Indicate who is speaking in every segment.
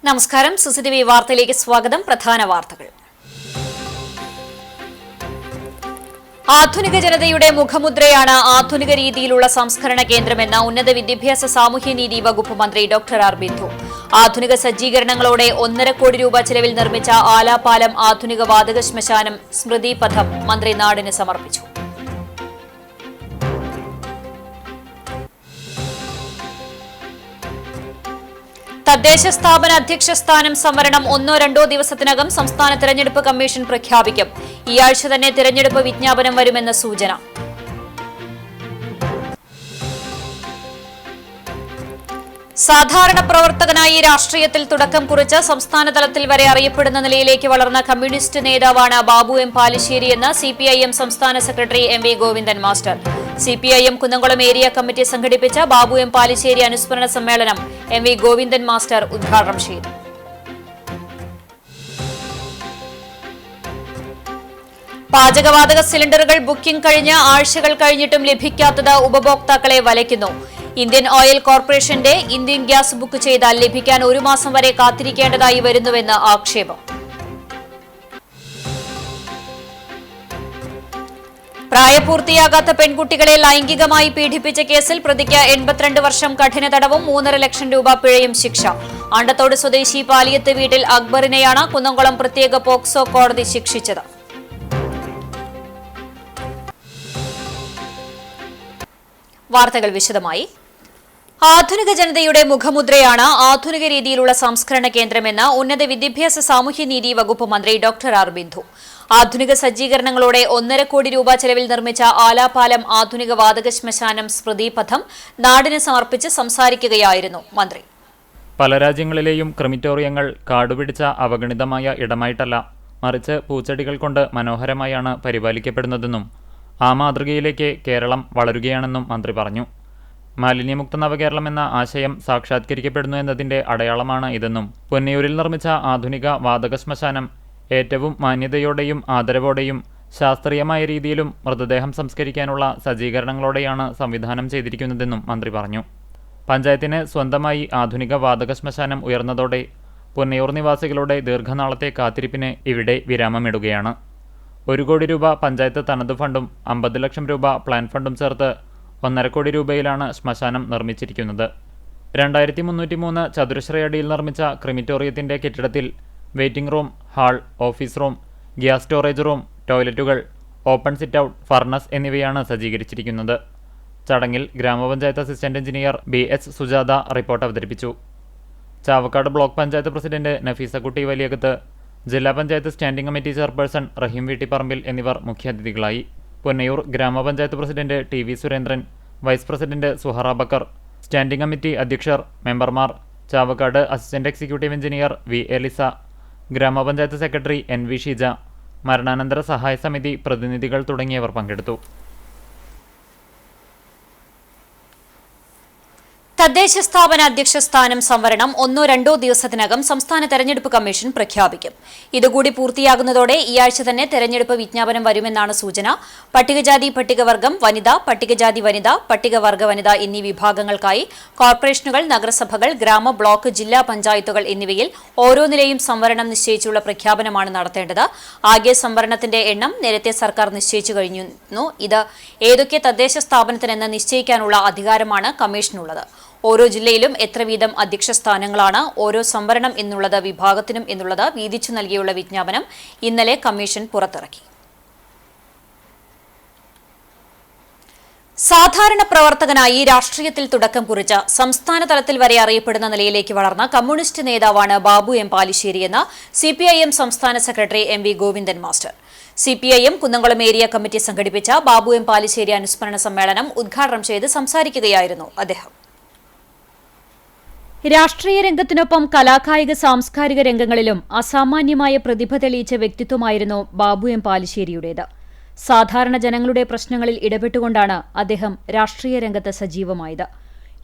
Speaker 1: നമസ്കാരം. സിസിടിവി വാർത്തയിലേക്ക് സ്വാഗതം. പ്രധാന വാർത്തകൾ. ആധുനിക ജനതയുടെ മുഖമുദ്രയാണ് ആധുനിക രീതിയിലുള്ള സംസ്കരണ കേന്ദ്രമെന്ന് ഉന്നത വിദ്യാഭ്യാസ സാമൂഹ്യനീതി വകുപ്പ് മന്ത്രി ഡോക്ടർ ആർ ബിന്ദു. ആധുനിക സജ്ജീകരണങ്ങളോടെ 1.5 കോടി രൂപ ചെലവിൽ നിർമ്മിച്ച ആലാപാലം ആധുനിക വാതക ശ്മശാനം സ്മൃതി പഥം മന്ത്രി നാടിന് സമർപ്പിച്ചു. തദ്ദേശ സ്ഥാപന അധ്യക്ഷ സ്ഥാനം സംവരണം 1-2 ദിവസത്തിനകം സംസ്ഥാന തെരഞ്ഞെടുപ്പ് കമ്മീഷൻ പ്രഖ്യാപിക്കും. ഈ ആഴ്ച തന്നെ തെരഞ്ഞെടുപ്പ് വിജ്ഞാപനം വരുമെന്ന സൂചന. സാധാരണ പ്രവർത്തകനായി രാഷ്ട്രീയത്തിൽ തുടക്കം കുറിച്ച് സംസ്ഥാന തലത്തിൽ വരെ അറിയപ്പെടുന്ന നിലയിലേക്ക് വളർന്ന കമ്മ്യൂണിസ്റ്റ് നേതാവാണ് ബാബു എം പാലിശ്ശേരിയെന്ന് സിപിഐഎം സംസ്ഥാന secretary MV. Govindan master. CPIM Kunnamkulam area committee സംഘടിപ്പിച്ച ബാബു എം പാലിശ്ശേരി അനുസ്മരണ സമ്മേളനം എം.വി. ഗോവിന്ദൻ മാസ്റ്റർ ഉദ്ഘാടനം ചെയ്തു. പാചകവാതക സിലിണ്ടറുകൾ ബുക്കിംഗ് കഴിഞ്ഞ് ആഴ്ചകൾ കഴിഞ്ഞിട്ടും ലഭിക്കാത്തത് ഉപഭോക്താക്കളെ വലയ്ക്കുന്നു. ഇന്ത്യൻ ഓയിൽ കോർപ്പറേഷന്റെ ഇന്ത്യൻ ഗ്യാസ് ബുക്ക് ചെയ്താൽ ലഭിക്കാൻ 1 മാസം വരെ കാത്തിരിക്കേണ്ടതായി വരുന്നുവെന്ന് ആക്ഷേപം. പ്രായപൂർത്തിയാകാത്ത പെൺകുട്ടികളെ ലൈംഗികമായി പീഡിപ്പിച്ച കേസിൽ പ്രതിക്ക് 82 വർഷം കഠിന തടവും 3.5 ലക്ഷം രൂപ പിഴയും ശിക്ഷ. അണ്ടത്തോട് സ്വദേശി പാലിയത്ത് വീട്ടിൽ അക്ബറിനെയാണ് കുന്നംകുളം പ്രത്യേക പോക്സോ കോടതി ശിക്ഷിച്ചത്. വാർത്തകൾ വിശദമായി. ആധുനിക ജനതയുടെ മുഖമുദ്രയാണ് ആധുനിക രീതിയിലുള്ള സംസ്കരണ കേന്ദ്രമെന്ന് ഉന്നത വിദ്യാഭ്യാസ സാമൂഹ്യനീതി വകുപ്പ് മന്ത്രി ഡോക്ടർ ആർ ബിന്ദു. ആധുനിക സജ്ജീകരണങ്ങളോടെ 1.5 കോടി രൂപ ചെലവിൽ നിർമ്മിച്ച ആലാപാലം ആധുനിക വാതക ശ്മശാനം സ്മൃതി പഥം നാടിന് സമർപ്പിച്ച് സംസാരിക്കുകയായിരുന്നു മന്ത്രി.
Speaker 2: പല രാജ്യങ്ങളിലെയും ക്രിമിറ്റോറിയങ്ങൾ കാടുപിടിച്ച അവഗണിതമായ ഇടമായിട്ടല്ല, മറിച്ച് പൂച്ചെടികൾ കൊണ്ട് മനോഹരമായാണ് പരിപാലിക്കപ്പെടുന്നതെന്നും ആ മാതൃകയിലേക്ക് കേരളം വളരുകയാണെന്നും മന്ത്രി പറഞ്ഞു. മാലിന്യമുക്ത നവകേരളം എന്ന ആശയം സാക്ഷാത്കരിക്കപ്പെടുന്നു എന്നതിന്റെ അടയാളമാണ് ഇതെന്നും പൊന്നിയൂരിൽ നിർമ്മിച്ച ആധുനിക വാതക ശ്മശാനം ഏറ്റവും മാന്യതയോടെയും ആദരവോടെയും ശാസ്ത്രീയമായ രീതിയിലും മൃതദേഹം സംസ്കരിക്കാനുള്ള സജ്ജീകരണങ്ങളോടെയാണ് സംവിധാനം ചെയ്തിരിക്കുന്നതെന്നും മന്ത്രി പറഞ്ഞു. പഞ്ചായത്തിന് സ്വന്തമായി ആധുനിക വാതക ശ്മശാനം ഉയർന്നതോടെ പൊന്നിയൂർ നിവാസികളുടെ ദീർഘനാളത്തെ കാത്തിരിപ്പിന് ഇവിടെ വിരാമമിടുകയാണ്. 1 കോടി രൂപ പഞ്ചായത്ത് തനത് ഫണ്ടും 50 ലക്ഷം രൂപ പ്ലാൻ ഫണ്ടും ചേർത്ത് 1.5 കോടി രൂപയിലാണ് ശ്മശാനം നിർമ്മിച്ചിരിക്കുന്നത്. 2303 ചതുരശ്രയടിയിൽ നിർമ്മിച്ച ക്രിമിറ്റോറിയത്തിന്റെ കെട്ടിടത്തിൽ waiting room, hall, office room, gas storage room, ടോയ്ലറ്റുകൾ, ഓപ്പൺ സിറ്റ് ഔട്ട്, ഫർണസ് എന്നിവയാണ് സജ്ജീകരിച്ചിരിക്കുന്നത്. ചടങ്ങിൽ ഗ്രാമപഞ്ചായത്ത് assistant engineer BH Sujatha report അവതരിപ്പിച്ചു. ചാവക്കാട് ബ്ലോക്ക് പഞ്ചായത്ത് പ്രസിഡന്റ് നഫീസക്കുട്ടി വലിയകത്ത്, ജില്ലാ panchayat standing committee chairperson Raheem Veettipparambil എന്നിവർ മുഖ്യാതിഥികളായി. പൊന്നയൂർ ഗ്രാമപഞ്ചായത്ത് president TV Surendran, vice president Suhara Bakkar, standing committee അധ്യക്ഷർ, മെമ്പർമാർ, Chavakkad assistant executive engineer V. Elisa, ഗ്രാമപഞ്ചായത്ത് സെക്രട്ടറി NV ഷീജ, മരണാനന്തര സഹായ സമിതി പ്രതിനിധികൾ തുടങ്ങിയവർ പങ്കെടുത്തു.
Speaker 1: തദ്ദേശ സ്ഥാപന അധ്യക്ഷ സ്ഥാനം സംവരണം 1-2 ദിവസത്തിനകം സംസ്ഥാന തെരഞ്ഞെടുപ്പ് കമ്മീഷൻ പ്രഖ്യാപിക്കും. ഇതുകൂടി പൂർത്തിയാകുന്നതോടെ ഈ ആഴ്ച തന്നെ തെരഞ്ഞെടുപ്പ് വിജ്ഞാപനം വരുമെന്നാണ് സൂചന. പട്ടികജാതി പട്ടികവർഗം വനിത, പട്ടികജാതി വനിത, പട്ടികവർഗ വനിത എന്നീ വിഭാഗങ്ങൾക്കായി കോർപ്പറേഷനുകൾ, നഗരസഭകൾ, ഗ്രാമ, ബ്ലോക്ക്, ജില്ലാ പഞ്ചായത്തുകൾ എന്നിവയിൽ ഓരോന്നിലെയും സംവരണം നിശ്ചയിച്ചുള്ള പ്രഖ്യാപനമാണ് നടത്തേണ്ടത്. ആകെ സംവരണത്തിന്റെ എണ്ണം നേരത്തെ സർക്കാർ നിശ്ചയിച്ചു കഴിഞ്ഞിരുന്നു. ഇത് ഏതൊക്കെ തദ്ദേശ സ്ഥാപനത്തിനെന്ന് നിശ്ചയിക്കാനുള്ള അധികാരമാണ് കമ്മീഷനുള്ളത്. ഓരോ ജില്ലയിലും എത്ര വീതം അധ്യക്ഷ സ്ഥാനങ്ങളാണ് ഓരോ സംവരണം എന്നുള്ളത് വിഭാഗത്തിനും എന്നുള്ളത് വീതിച്ചു നൽകിയുള്ള വിജ്ഞാപനം ഇന്നലെ കമ്മീഷൻ പുറത്തിറക്കി. സാധാരണ പ്രവർത്തകനായി രാഷ്ട്രീയത്തിൽ തുടക്കം കുറിച്ച് സംസ്ഥാന തലത്തിൽ വരെ അറിയപ്പെടുന്ന നിലയിലേക്ക് വളർന്ന കമ്മ്യൂണിസ്റ്റ് നേതാവാണ് ബാബു എം പാലിശ്ശേരിയെന്ന് സിപിഐഎം സംസ്ഥാന secretary MV. Govindan master. CPIM Kunnamkulam area committee സംഘടിപ്പിച്ച ബാബു എം പാലിശ്ശേരി അനുസ്മരണ സമ്മേളനം ഉദ്ഘാടനം ചെയ്ത് സംസാരിക്കുകയായിരുന്നു അദ്ദേഹം. രാഷ്ട്രീയ രംഗത്തിനൊപ്പം കലാകായിക സാംസ്കാരിക രംഗങ്ങളിലും അസാമാന്യമായ പ്രതിഭ തെളിയിച്ച വ്യക്തിത്വമായിരുന്നു ബാബു എം പാലിശ്ശേരിയുടേത്. സാധാരണ ജനങ്ങളുടെ പ്രശ്നങ്ങളിൽ ഇടപെട്ടുകൊണ്ടാണ് അദ്ദേഹം രാഷ്ട്രീയ രംഗത്ത് സജീവമായത്.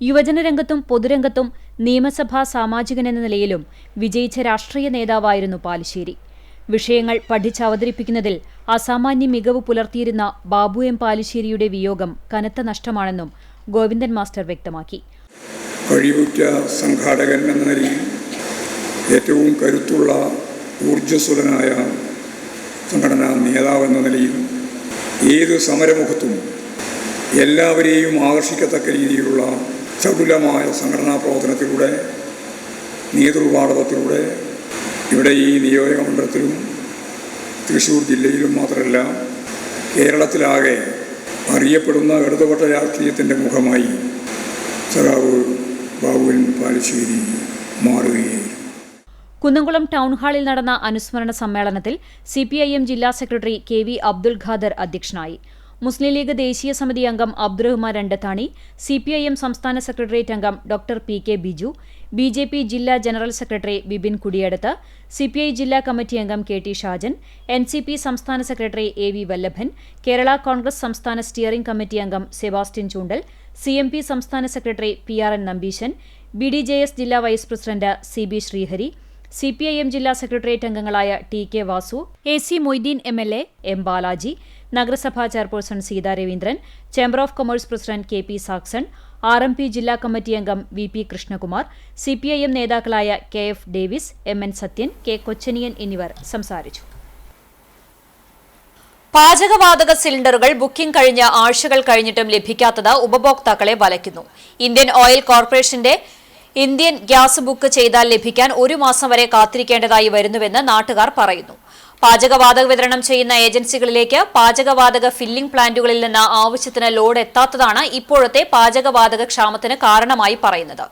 Speaker 1: യുവജനരംഗത്തും പൊതുരംഗത്തും നിയമസഭാ സാമാജികനെന്ന നിലയിലും വിജയിച്ച രാഷ്ട്രീയ നേതാവായിരുന്നു പാലിശ്ശേരി. വിഷയങ്ങൾ പഠിച്ചവതരിപ്പിക്കുന്നതിൽ അസാമാന്യ മികവ് പുലർത്തിയിരുന്ന ബാബു എം പാലിശ്ശേരിയുടെ വിയോഗം കനത്ത നഷ്ടമാണെന്നും ഗോവിന്ദൻ മാസ്റ്റർ വ്യക്തമാക്കി.
Speaker 3: കഴിവുറ്റ സംഘാടകൻ എന്ന നിലയിൽ ഏറ്റവും കരുത്തുള്ള ഊർജ്ജസ്വലനായ സംഘടനാ നേതാവെന്ന നിലയിൽ ഏത് സമരമുഖത്തും എല്ലാവരെയും ആകർഷിക്കത്തക്ക രീതിയിലുള്ള ചടുലമായ സംഘടനാ പ്രവർത്തനത്തിലൂടെ നേതൃപാടവത്തിലൂടെ ഇവിടെ ഈ നിയോജകമണ്ഡലത്തിലും തൃശ്ശൂർ ജില്ലയിലും മാത്രമല്ല കേരളത്തിലാകെ അറിയപ്പെടുന്ന ഇടതുപക്ഷ രാഷ്ട്രീയത്തിൻ്റെ മുഖമായി സഖാവ് ബാബുവിൻ പാലശ്ശേരി മാറുകയായി.
Speaker 1: കുന്നംകുളം ടൗൺഹാളിൽ നടന്ന അനുസ്മരണ സമ്മേളനത്തിൽ സിപിഐഎം ജില്ലാ സെക്രട്ടറി KV അബ്ദുൽ ഖാദർ അധ്യക്ഷനായി. മുസ്ലിം ലീഗ് ദേശീയ സമിതി അംഗം അബ്ദുറഹ്മാൻ രണ്ടത്താണി, സിപിഐഎം സംസ്ഥാന സെക്രട്ടേറിയറ്റ് അംഗം ഡോക്ടർ PK ബിജു, BJP ജില്ലാ general secretary Bibin Kudiyadath, CPI ജില്ലാ കമ്മിറ്റി അംഗം KT ഷാജൻ, NCP സംസ്ഥാന secretary AV Vallabhan, Kerala Congress സംസ്ഥാന സ്റ്റിയറിംഗ് കമ്മിറ്റി അംഗം സെബാസ്റ്റ്യൻ ചൂണ്ടൽ, CMP സംസ്ഥാന സെക്രട്ടറി PRN നമ്പീശൻ, BDJS ജില്ലാ vice president CB Sreehari, CPIM ജില്ലാ സെക്രട്ടേറിയറ്റ് അംഗങ്ങളായ TK Vasu, AC Moideen MLA, M Balaji, നഗരസഭാ chairperson Seetha Raveendran, chamber of commerce president KP Saxon, RMP ജില്ലാ കമ്മിറ്റി അംഗം VP കൃഷ്ണകുമാർ, CPIM നേതാക്കളായ KF Davis, MN Sathyan, K Kochaniyan എന്നിവർ സംസാരിച്ചു. പാചകവാതക സിലിണ്ടറുകൾ ബുക്കിംഗ് കഴിഞ്ഞ ആഴ്ചകൾ കഴിഞ്ഞിട്ടും ലഭിക്കാത്തത് ഉപഭോക്താക്കളെ വലയ്ക്കുന്നു. ഇന്ത്യൻ ഓയിൽ കോർപ്പറേഷന്റെ ഇന്ത്യൻ ഗ്യാസ് ബുക്ക് ചെയ്താൽ ലഭിക്കാൻ 1 മാസം വരെ കാത്തിരിക്കേണ്ടതായി വരുന്നുവെന്ന് നാട്ടുകാർ പറയുന്നു. പാചകവാതക വിതരണം ചെയ്യുന്ന ഏജൻസികളിലേക്ക് പാചകവാതക ഫില്ലിംഗ് പ്ലാന്റുകളിൽ നിന്ന് ആവശ്യത്തിന് ലോഡ് എത്താത്തതാണ് ഇപ്പോഴത്തെ പാചകവാതക ക്ഷാമത്തിന് കാരണമായി പറയുന്നത്.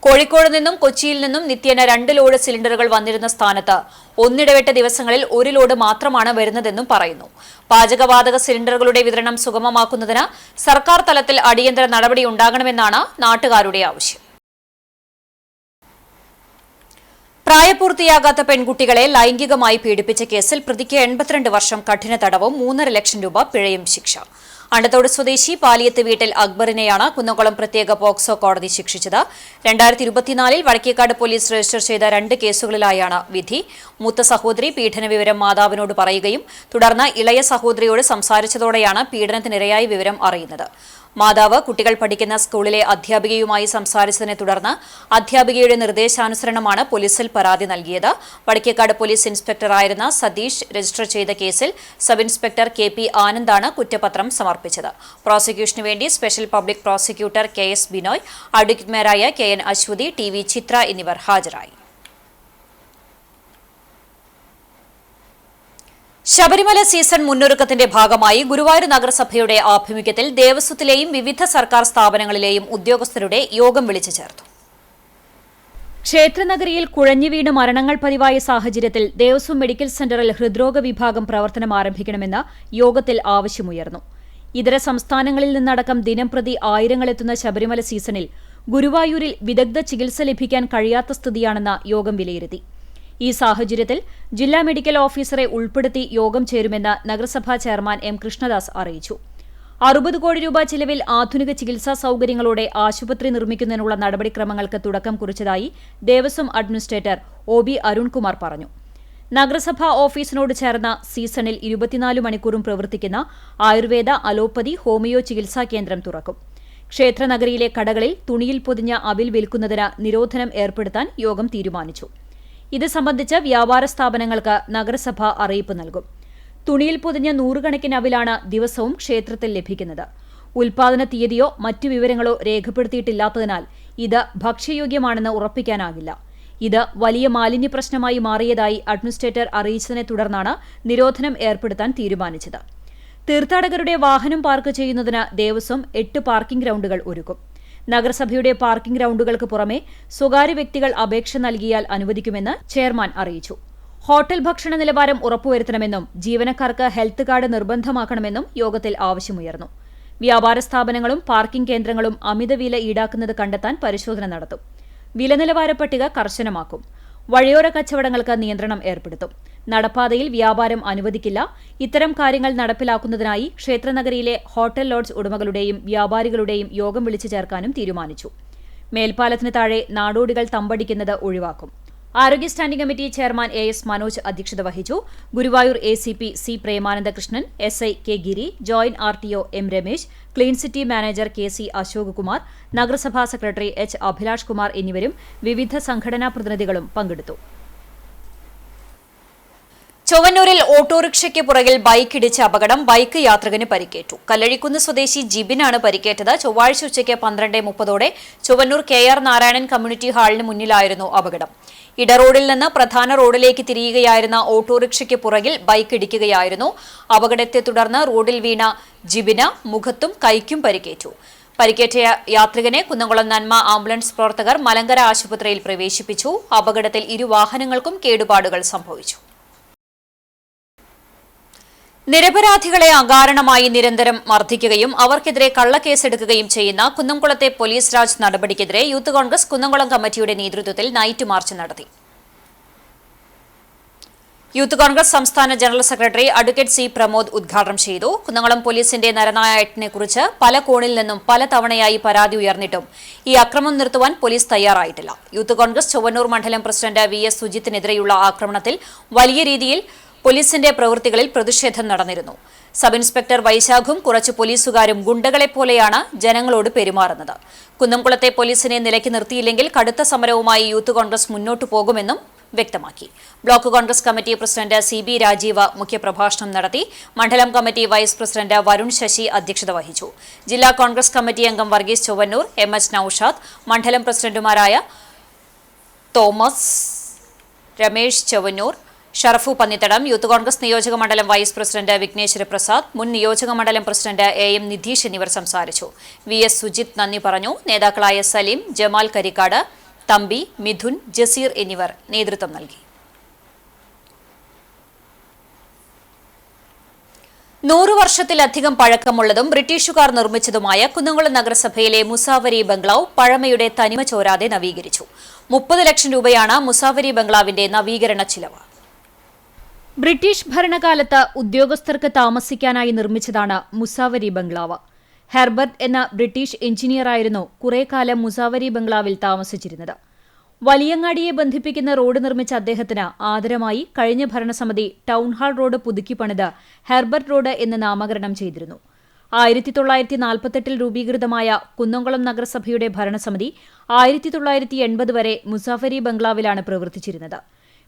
Speaker 1: കോഴിക്കോട് നിന്നും കൊച്ചിയിൽ നിന്നും നിത്യേന 2 ലോഡ് സിലിണ്ടറുകൾ വന്നിരുന്ന സ്ഥാനത്ത് ഒന്നിടവിട്ട ദിവസങ്ങളിൽ 1 ലോഡ് മാത്രമാണ് വരുന്നതെന്നും പറയുന്നു. പാചകവാതക സിലിണ്ടറുകളുടെ വിതരണം സുഗമമാക്കുന്നതിന് സർക്കാർ തലത്തിൽ അടിയന്തര നടപടിയുണ്ടാകണമെന്നാണ് നാട്ടുകാരുടെ ആവശ്യം. പ്രായപൂർത്തിയാകാത്ത പെൺകുട്ടികളെ ലൈംഗികമായി പീഡിപ്പിച്ച കേസിൽ പ്രതിക്ക് 82 വർഷം കഠിന തടവും 3.5 ലക്ഷം രൂപ പിഴയും ശിക്ഷ. അണ്ടത്തോട് സ്വദേശി പാലിയത്ത് വീട്ടിൽ അക്ബറിനെയാണ് കുന്നംകുളം പ്രത്യേക പോക്സോ കോടതി ശിക്ഷിച്ചത്. 2024 വടക്കേക്കാട് പോലീസ് രജിസ്റ്റർ ചെയ്ത 2 കേസുകളിലായാണ് വിധി. മൂത്ത സഹോദരി പീഡന വിവരം മാതാവിനോട് പറയുകയും തുടർന്ന് ഇളയ സഹോദരിയോട് സംസാരിച്ചതോടെയാണ് പീഡനത്തിനിരയായ വിവരം അറിയുന്നത്. മാതാവ് കുട്ടികൾ പഠിക്കുന്ന സ്കൂളിലെ അധ്യാപികയുമായി സംസാരിച്ചതിനെ തുടർന്ന് അധ്യാപികയുടെ നിർദ്ദേശാനുസരണമാണ് പോലീസിൽ പരാതി നൽകിയത്. വടക്കേക്കാട് പോലീസ് ഇൻസ്പെക്ടറായിരുന്ന സതീഷ് രജിസ്റ്റർ ചെയ്ത കേസിൽ സബ് ഇൻസ്പെക്ടർ KP ആനന്ദാണ് കുറ്റപത്രം സമർപ്പിച്ചത്. പ്രോസിക്യൂഷനു വേണ്ടി special public prosecutor KS Binoy, അഡ്വക്കേറ്റുമാരായ KN അശ്വതി, TV ചിത്ര എന്നിവർ ഹാജരായി. ശബരിമല സീസൺ മുന്നൊരുക്കത്തിന്റെ ഭാഗമായി ഗുരുവായൂർ നഗരസഭയുടെ ആഭിമുഖ്യത്തിൽ ദേവസ്വത്തിലെയും വിവിധ സർക്കാർ സ്ഥാപനങ്ങളിലെയും ഉദ്യോഗസ്ഥരുടെ യോഗം വിളിച്ചു ചേർത്തു. ക്ഷേത്രനഗരിയിൽ കുഴഞ്ഞുവീണ് മരണങ്ങൾ പതിവായ സാഹചര്യത്തിൽ ദേവസ്വം മെഡിക്കൽ സെന്ററിൽ ഹൃദ്രോഗ വിഭാഗം പ്രവർത്തനം ആരംഭിക്കണമെന്ന് യോഗത്തിൽ ആവശ്യമുയർന്നു. ഇതര സംസ്ഥാനങ്ങളിൽ നിന്നടക്കം ദിനംപ്രതി ആയിരങ്ങളെത്തുന്ന ശബരിമല സീസണിൽ ഗുരുവായൂരിൽ വിദഗ്ധ ചികിത്സ ലഭിക്കാൻ കഴിയാത്ത സ്ഥിതിയാണെന്ന് യോഗം വിലയിരുത്തി. ഈ സാഹചര്യത്തിൽ ജില്ലാ മെഡിക്കൽ ഓഫീസറെ ഉൾപ്പെടുത്തി യോഗം ചേരുമെന്ന് നഗരസഭാ ചെയർമാൻ M കൃഷ്ണദാസ് അറിയിച്ചു. 60 കോടി രൂപ ചിലവിൽ ആധുനിക ചികിത്സാ സൌകര്യങ്ങളോടെ ആശുപത്രി നിർമ്മിക്കുന്നതിനുള്ള നടപടിക്രമങ്ങൾക്ക് തുടക്കം കുറിച്ചതായി ദേവസ്വം അഡ്മിനിസ്ട്രേറ്റർ OB അരുൺകുമാർ പറഞ്ഞു. നഗരസഭാ ഓഫീസിനോട് ചേർന്ന സീസണിൽ 24 മണിക്കൂറും പ്രവർത്തിക്കുന്ന ആയുർവേദ, അലോപ്പതി, ഹോമിയോ ചികിത്സാ കേന്ദ്രം തുറക്കും. ക്ഷേത്രനഗരിയിലെ കടകളിൽ തുണിയിൽ പൊതിഞ്ഞ അവിൽ വിൽക്കുന്നതിന് നിരോധനം ഏർപ്പെടുത്താൻ യോഗം തീരുമാനിച്ചു. ഇത് സംബന്ധിച്ച് വ്യാപാര സ്ഥാപനങ്ങൾക്ക് നഗരസഭ അറിയിപ്പ് നൽകും. തുണിയിൽ പൊതിഞ്ഞ 100 കണക്കിന് അവിലാണ് ദിവസവും ക്ഷേത്രത്തിൽ ലഭിക്കുന്നത്. ഉൽപാദന തീയതിയോ മറ്റു വിവരങ്ങളോ രേഖപ്പെടുത്തിയിട്ടില്ലാത്തതിനാൽ ഇത് ഭക്ഷ്യയോഗ്യമാണെന്ന് ഉറപ്പിക്കാനാകില്ല. ഇത് വലിയ മാലിന്യ പ്രശ്നമായി മാറിയതായി അഡ്മിനിസ്ട്രേറ്റർ അറിയിച്ചതിനെ തുടർന്നാണ് നിരോധനം ഏർപ്പെടുത്താൻ തീരുമാനിച്ചത്. തീർത്ഥാടകരുടെ വാഹനം പാർക്ക് ചെയ്യുന്നതിന് ദേവസ്വം 8 പാർക്കിംഗ് ഗ്രൌണ്ടുകൾ ഒരുക്കും. നഗരസഭയുടെ പാർക്കിംഗ് ഗ്രൌണ്ടുകൾക്ക് പുറമെ സ്വകാര്യ വ്യക്തികൾ അപേക്ഷ നൽകിയാൽ അനുവദിക്കുമെന്ന് ചെയർമാൻ അറിയിച്ചു. ഹോട്ടൽ ഭക്ഷണ നിലവാരം ഉറപ്പുവരുത്തണമെന്നും ജീവനക്കാർക്ക് ഹെൽത്ത് കാർഡ് നിർബന്ധമാക്കണമെന്നും യോഗത്തിൽ ആവശ്യമുയർന്നു. വ്യാപാര സ്ഥാപനങ്ങളും പാർക്കിംഗ് കേന്ദ്രങ്ങളും അമിതവില ഈടാക്കുന്നത് കണ്ടെത്താൻ പരിശോധന നടത്തും. വിലനിലവാര പട്ടിക കർശനമാക്കും. വഴിയോര കച്ചവടങ്ങൾക്ക് നിയന്ത്രണം ഏർപ്പെടുത്തും. നടപ്പാതയിൽ വ്യാപാരം അനുവദിക്കില്ല. ഇത്തരം കാര്യങ്ങൾ നടപ്പിലാക്കുന്നതിനായി ക്ഷേത്രനഗരിയിലെ ഹോട്ടൽ ലോഡ്ജ് ഉടമകളുടെയും വ്യാപാരികളുടെയും യോഗം വിളിച്ചു ചേർക്കാനും തീരുമാനിച്ചു. മേൽപ്പാലത്തിന് താഴെ നാടോടികൾ തമ്പടിക്കുന്നത് ഒഴിവാക്കും. ആരോഗ്യ standing committee chairman AS Manoj അധ്യക്ഷത വഹിച്ചു. Guruvayur ACP C Premanandakrishnan, SI K Giri, joint RTO M Ramesh, clean city manager KC Ashok Kumar, നഗരസഭാ സെക്രട്ടറി H അഭിലാഷ് കുമാർ എന്നിവരും വിവിധ സംഘടനാ പ്രതിനിധികളും പങ്കെടുത്തു. ചൊവ്വന്നൂരിൽ ഓട്ടോറിക്ഷയ്ക്ക് പുറകിൽ ബൈക്ക് ഇടിച്ച അപകടം. ബൈക്ക് യാത്രികന് പരിക്കേറ്റു. കല്ലഴിക്കുന്ന് സ്വദേശി ജിബിനാണ് പരിക്കേറ്റത്. ചൊവ്വാഴ്ച ഉച്ചയ്ക്ക് 12:30 ചൊവ്വന്നൂർ KR നാരായണൻ കമ്മ്യൂണിറ്റി ഹാളിന് മുന്നിലായിരുന്നു അപകടം. ഇടറോഡിൽ നിന്ന് പ്രധാന റോഡിലേക്ക് തിരിയുകയായിരുന്ന ഓട്ടോറിക്ഷയ്ക്ക് പുറകിൽ ബൈക്ക് ഇടിക്കുകയായിരുന്നു. അപകടത്തെ തുടർന്ന് റോഡിൽ വീണ ജിബിന് മുഖത്തും കൈക്കും പരിക്കേറ്റു. പരിക്കേറ്റ യാത്രികനെ കുന്നംകുളം നന്മ ആംബുലൻസ് പ്രവർത്തകർ മലങ്കര ആശുപത്രിയിൽ പ്രവേശിപ്പിച്ചു. അപകടത്തിൽ ഇരു വാഹനങ്ങൾക്കും കേടുപാടുകൾ സംഭവിച്ചു. നിരപരാധികളെ അകാരണമായി നിരന്തരം മർദ്ദിക്കുകയും അവർക്കെതിരെ കള്ളക്കേസെടുക്കുകയും ചെയ്യുന്ന കുന്നംകുളത്തെ പോലീസ് രാജ് നടപടിക്കെതിരെ യൂത്ത് കോൺഗ്രസ് കുന്നംകുളം കമ്മിറ്റിയുടെ നേതൃത്വത്തിൽ നൈറ്റ് മാർച്ച് നടത്തി. യൂത്ത് കോൺഗ്രസ് സംസ്ഥാന general secretary advocate C. Pramod ഉദ്ഘാടനം ചെയ്തു. കുന്നംകുളം പോലീസിന്റെ നരനായാട്ടിനെക്കുറിച്ച് പല കോണിൽ നിന്നും പല തവണയായി പരാതി ഉയർന്നിട്ടും ഈ അക്രമം നിർത്തുവാൻ പോലീസ് തയ്യാറായിട്ടില്ല. യൂത്ത് കോൺഗ്രസ് ചൊവ്വന്നൂർ മണ്ഡലം പ്രസിഡന്റ് VS സുജിത്തിനെതിരെയുള്ള ആക്രമണത്തിൽ വലിയ രീതിയിൽ പോലീസിന്റെ പ്രവൃത്തികളിൽ പ്രതിഷേധം നടന്നിരുന്നു. സബ് ഇൻസ്പെക്ടർ വൈശാഖും കുറച്ച് പോലീസുകാരും ഗുണ്ടകളെപ്പോലെയാണ് ജനങ്ങളോട് പെരുമാറുന്നത്. കുന്നംകുളത്തെ പോലീസിനെ നിലയ്ക്ക് നിർത്തിയില്ലെങ്കിൽ കടുത്ത സമരവുമായി യൂത്ത് കോൺഗ്രസ് മുന്നോട്ടു പോകുമെന്നും വ്യക്തമാക്കി. Block Congress committee president CB Rajeev മുഖ്യപ്രഭാഷണം നടത്തി. മണ്ഡലം committee vice president Varun Sasi അധ്യക്ഷത വഹിച്ചു. ജില്ലാ കോൺഗ്രസ് കമ്മിറ്റി അംഗം വർഗീസ് ചൊവ്വന്നൂർ, MS നൌഷാദ്, മണ്ഡലം പ്രസിഡന്റുമാരായ തോമസ്, രമേശ് ചൊവ്വന്നൂർ, ഷറഫു പന്നിത്തടം, യൂത്ത് കോൺഗ്രസ് നിയോജക മണ്ഡലം വൈസ് പ്രസിഡന്റ് വിഘ്നേശ്വര പ്രസാദ്, മുൻ നിയോജക മണ്ഡലം പ്രസിഡന്റ് AM നിധീഷ് എന്നിവർ സംസാരിച്ചു. VS സുജിത്ത് നന്ദി പറഞ്ഞു. നേതാക്കളായ സലീം, ജമാൽ കരിക്കാട്, തമ്പി, മിഥുൻ, ജസീർ എന്നിവർ നേതൃത്വം നൽകി. 100 വർഷത്തിലധികം പഴക്കമുള്ളതും ബ്രിട്ടീഷുകാർ നിർമ്മിച്ചതുമായ കുന്നംകുളം നഗരസഭയിലെ മുസാവരി ബംഗ്ലാവ് പഴമയുടെ തനിമ ചോരാതെ നവീകരിച്ചു. 30 ലക്ഷം രൂപയാണ് മുസാവരി ബംഗ്ലാവിന്റെ നവീകരണ ചിലവ്. ബ്രിട്ടീഷ് ഭരണകാലത്ത് ഉദ്യോഗസ്ഥർക്ക് താമസിക്കാനായി നിർമ്മിച്ചതാണ് മുസാവരി ബംഗ്ലാവ്. ഹെർബർട്ട് എന്ന ബ്രിട്ടീഷ് എഞ്ചിനീയറായിരുന്നു കുറേക്കാലം മുസാവരി ബംഗ്ലാവിൽ താമസിച്ചിരുന്നത്. വലിയങ്ങാടിയെ ബന്ധിപ്പിക്കുന്ന റോഡ് നിർമ്മിച്ച അദ്ദേഹത്തിന് ആദരമായി കഴിഞ്ഞ ഭരണസമിതി ടൗൺഹാൾ റോഡ് പുതുക്കി പണിത് ഹെർബർട്ട് റോഡ് എന്ന് നാമകരണം ചെയ്തിരുന്നു. 1948 രൂപീകൃതമായ കുന്നംകുളം നഗരസഭയുടെ ഭരണസമിതി 1980 വരെ മുസാഫരി ബംഗ്ലാവിലാണ് പ്രവർത്തിച്ചിരുന്നത്.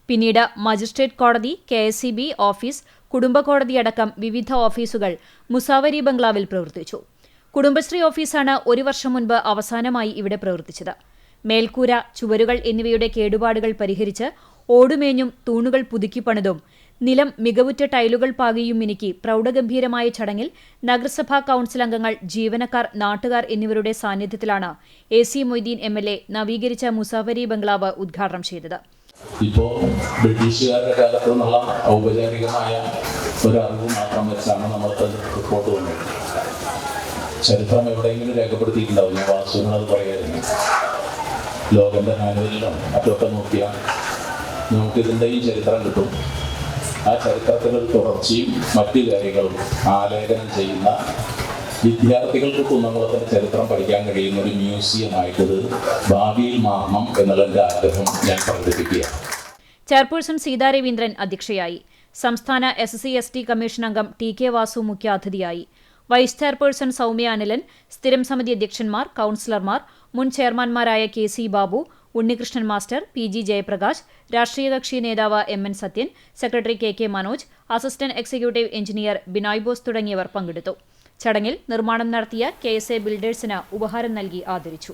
Speaker 1: പിന്നീട് മജിസ്ട്രേറ്റ് കോടതി, KSEB ഓഫീസ്, കുടുംബ കോടതിയടക്കം വിവിധ ഓഫീസുകൾ മുസാവരി ബംഗ്ലാവിൽ പ്രവർത്തിച്ചു. കുടുംബശ്രീ ഓഫീസാണ് 1 വർഷം മുൻപ് അവസാനമായി ഇവിടെ പ്രവർത്തിച്ചത്. മേൽക്കൂര, ചുവരുകൾ എന്നിവയുടെ കേടുപാടുകൾ പരിഹരിച്ച് ഓടുമേഞ്ഞും തൂണുകൾ പുതുക്കിപ്പണിതും നിലം മികവുറ്റ ടൈലുകൾ പാകിയും മിനുക്കി പ്രൗഢഗംഭീരമായ ചടങ്ങിൽ നഗരസഭാ കൌൺസിൽ അംഗങ്ങൾ, ജീവനക്കാർ, നാട്ടുകാർ എന്നിവരുടെ സാന്നിധ്യത്തിലാണ് AC മൊയ്തീൻ MLA നവീകരിച്ച മുസാഫരി ബംഗ്ലാവ് ഉദ്ഘാടനം ചെയ്തത്.
Speaker 4: ഇപ്പോൾ ബ്രിട്ടീഷുകാരുടെ കാലത്ത് നിന്നുള്ള ഔപചാരികമായ ഒരു അറിവ് മാത്രം വെച്ചാണ് നമ്മൾക്ക് റിപ്പോർട്ട് വന്നത്. ചരിത്രം എവിടെയെങ്കിലും രേഖപ്പെടുത്തിയിട്ടുണ്ടാവും. ഞാൻ വാസ്തുവിനത് പറയായിരുന്നു. ലോകന്റെ മാനുവലിലും മറ്റൊക്കെ നോക്കിയാൽ നമുക്കിതിൻ്റെയും ചരിത്രം കിട്ടും. ആ ചരിത്രത്തിലൊരു തുടർച്ചയും മറ്റു കാര്യങ്ങളും ആലേഖനം ചെയ്യുന്ന വിദ്യാർത്ഥികൾക്ക് കുന്നംകുളത്തിൻ്റെ ചരിത്രം പഠിക്കാൻ കഴിയുന്ന ഒരു മ്യൂസിയമായിട്ടത് ഭാവിയിൽ മാറണം എന്നുള്ള എൻ്റെ ആഗ്രഹം ഞാൻ പ്രകടിപ്പിക്കുകയാണ്.
Speaker 1: ചെയർപേഴ്സൺ സീതാ രവീന്ദ്രൻ അധ്യക്ഷയായി. സംസ്ഥാന SC/ST കമ്മീഷൻ അംഗം TK വാസു മുഖ്യാതിഥിയായി. വൈസ് ചെയർപേഴ്സൺ സൗമ്യ അനിലൻ, സ്ഥിരം സമിതി അധ്യക്ഷന്മാർ, കൌൺസിലർമാർ, മുൻ ചെയർമാൻമാരായ KC Babu, Unnikrishnan master, PG Jayaprakash, രാഷ്ട്രീയ കക്ഷി നേതാവ് MN Sathyan, secretary KK Manoj, assistant executive engineer Binoy boss തുടങ്ങിയവർ പങ്കെടുത്തു. ചടങ്ങിൽ നിർമ്മാണം നടത്തിയ KSA ബിൽഡേഴ്സിന് ഉപഹാരം നൽകി ആദരിച്ചു.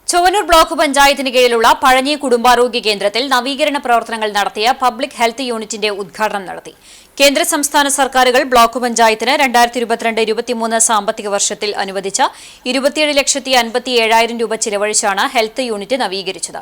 Speaker 1: ചൊവ്വന്നൂർ ബ്ലോക്ക് പഞ്ചായത്തിന് കീഴിലുള്ള പഴഞ്ഞി കുടുംബാരോഗ്യ കേന്ദ്രത്തിൽ നവീകരണ പ്രവർത്തനങ്ങൾ നടത്തിയ പബ്ലിക് ഹെൽത്ത് യൂണിറ്റിന്റെ ഉദ്ഘാടനം നടത്തി. കേന്ദ്ര സംസ്ഥാന സർക്കാരുകൾ ബ്ലോക്ക് പഞ്ചായത്തിന് 2022-23 സാമ്പത്തിക വർഷത്തിൽ അനുവദിച്ച 27,57,000 രൂപ ചിലവഴിച്ചാണ് ഹെൽത്ത് യൂണിറ്റ് നവീകരിച്ചത്.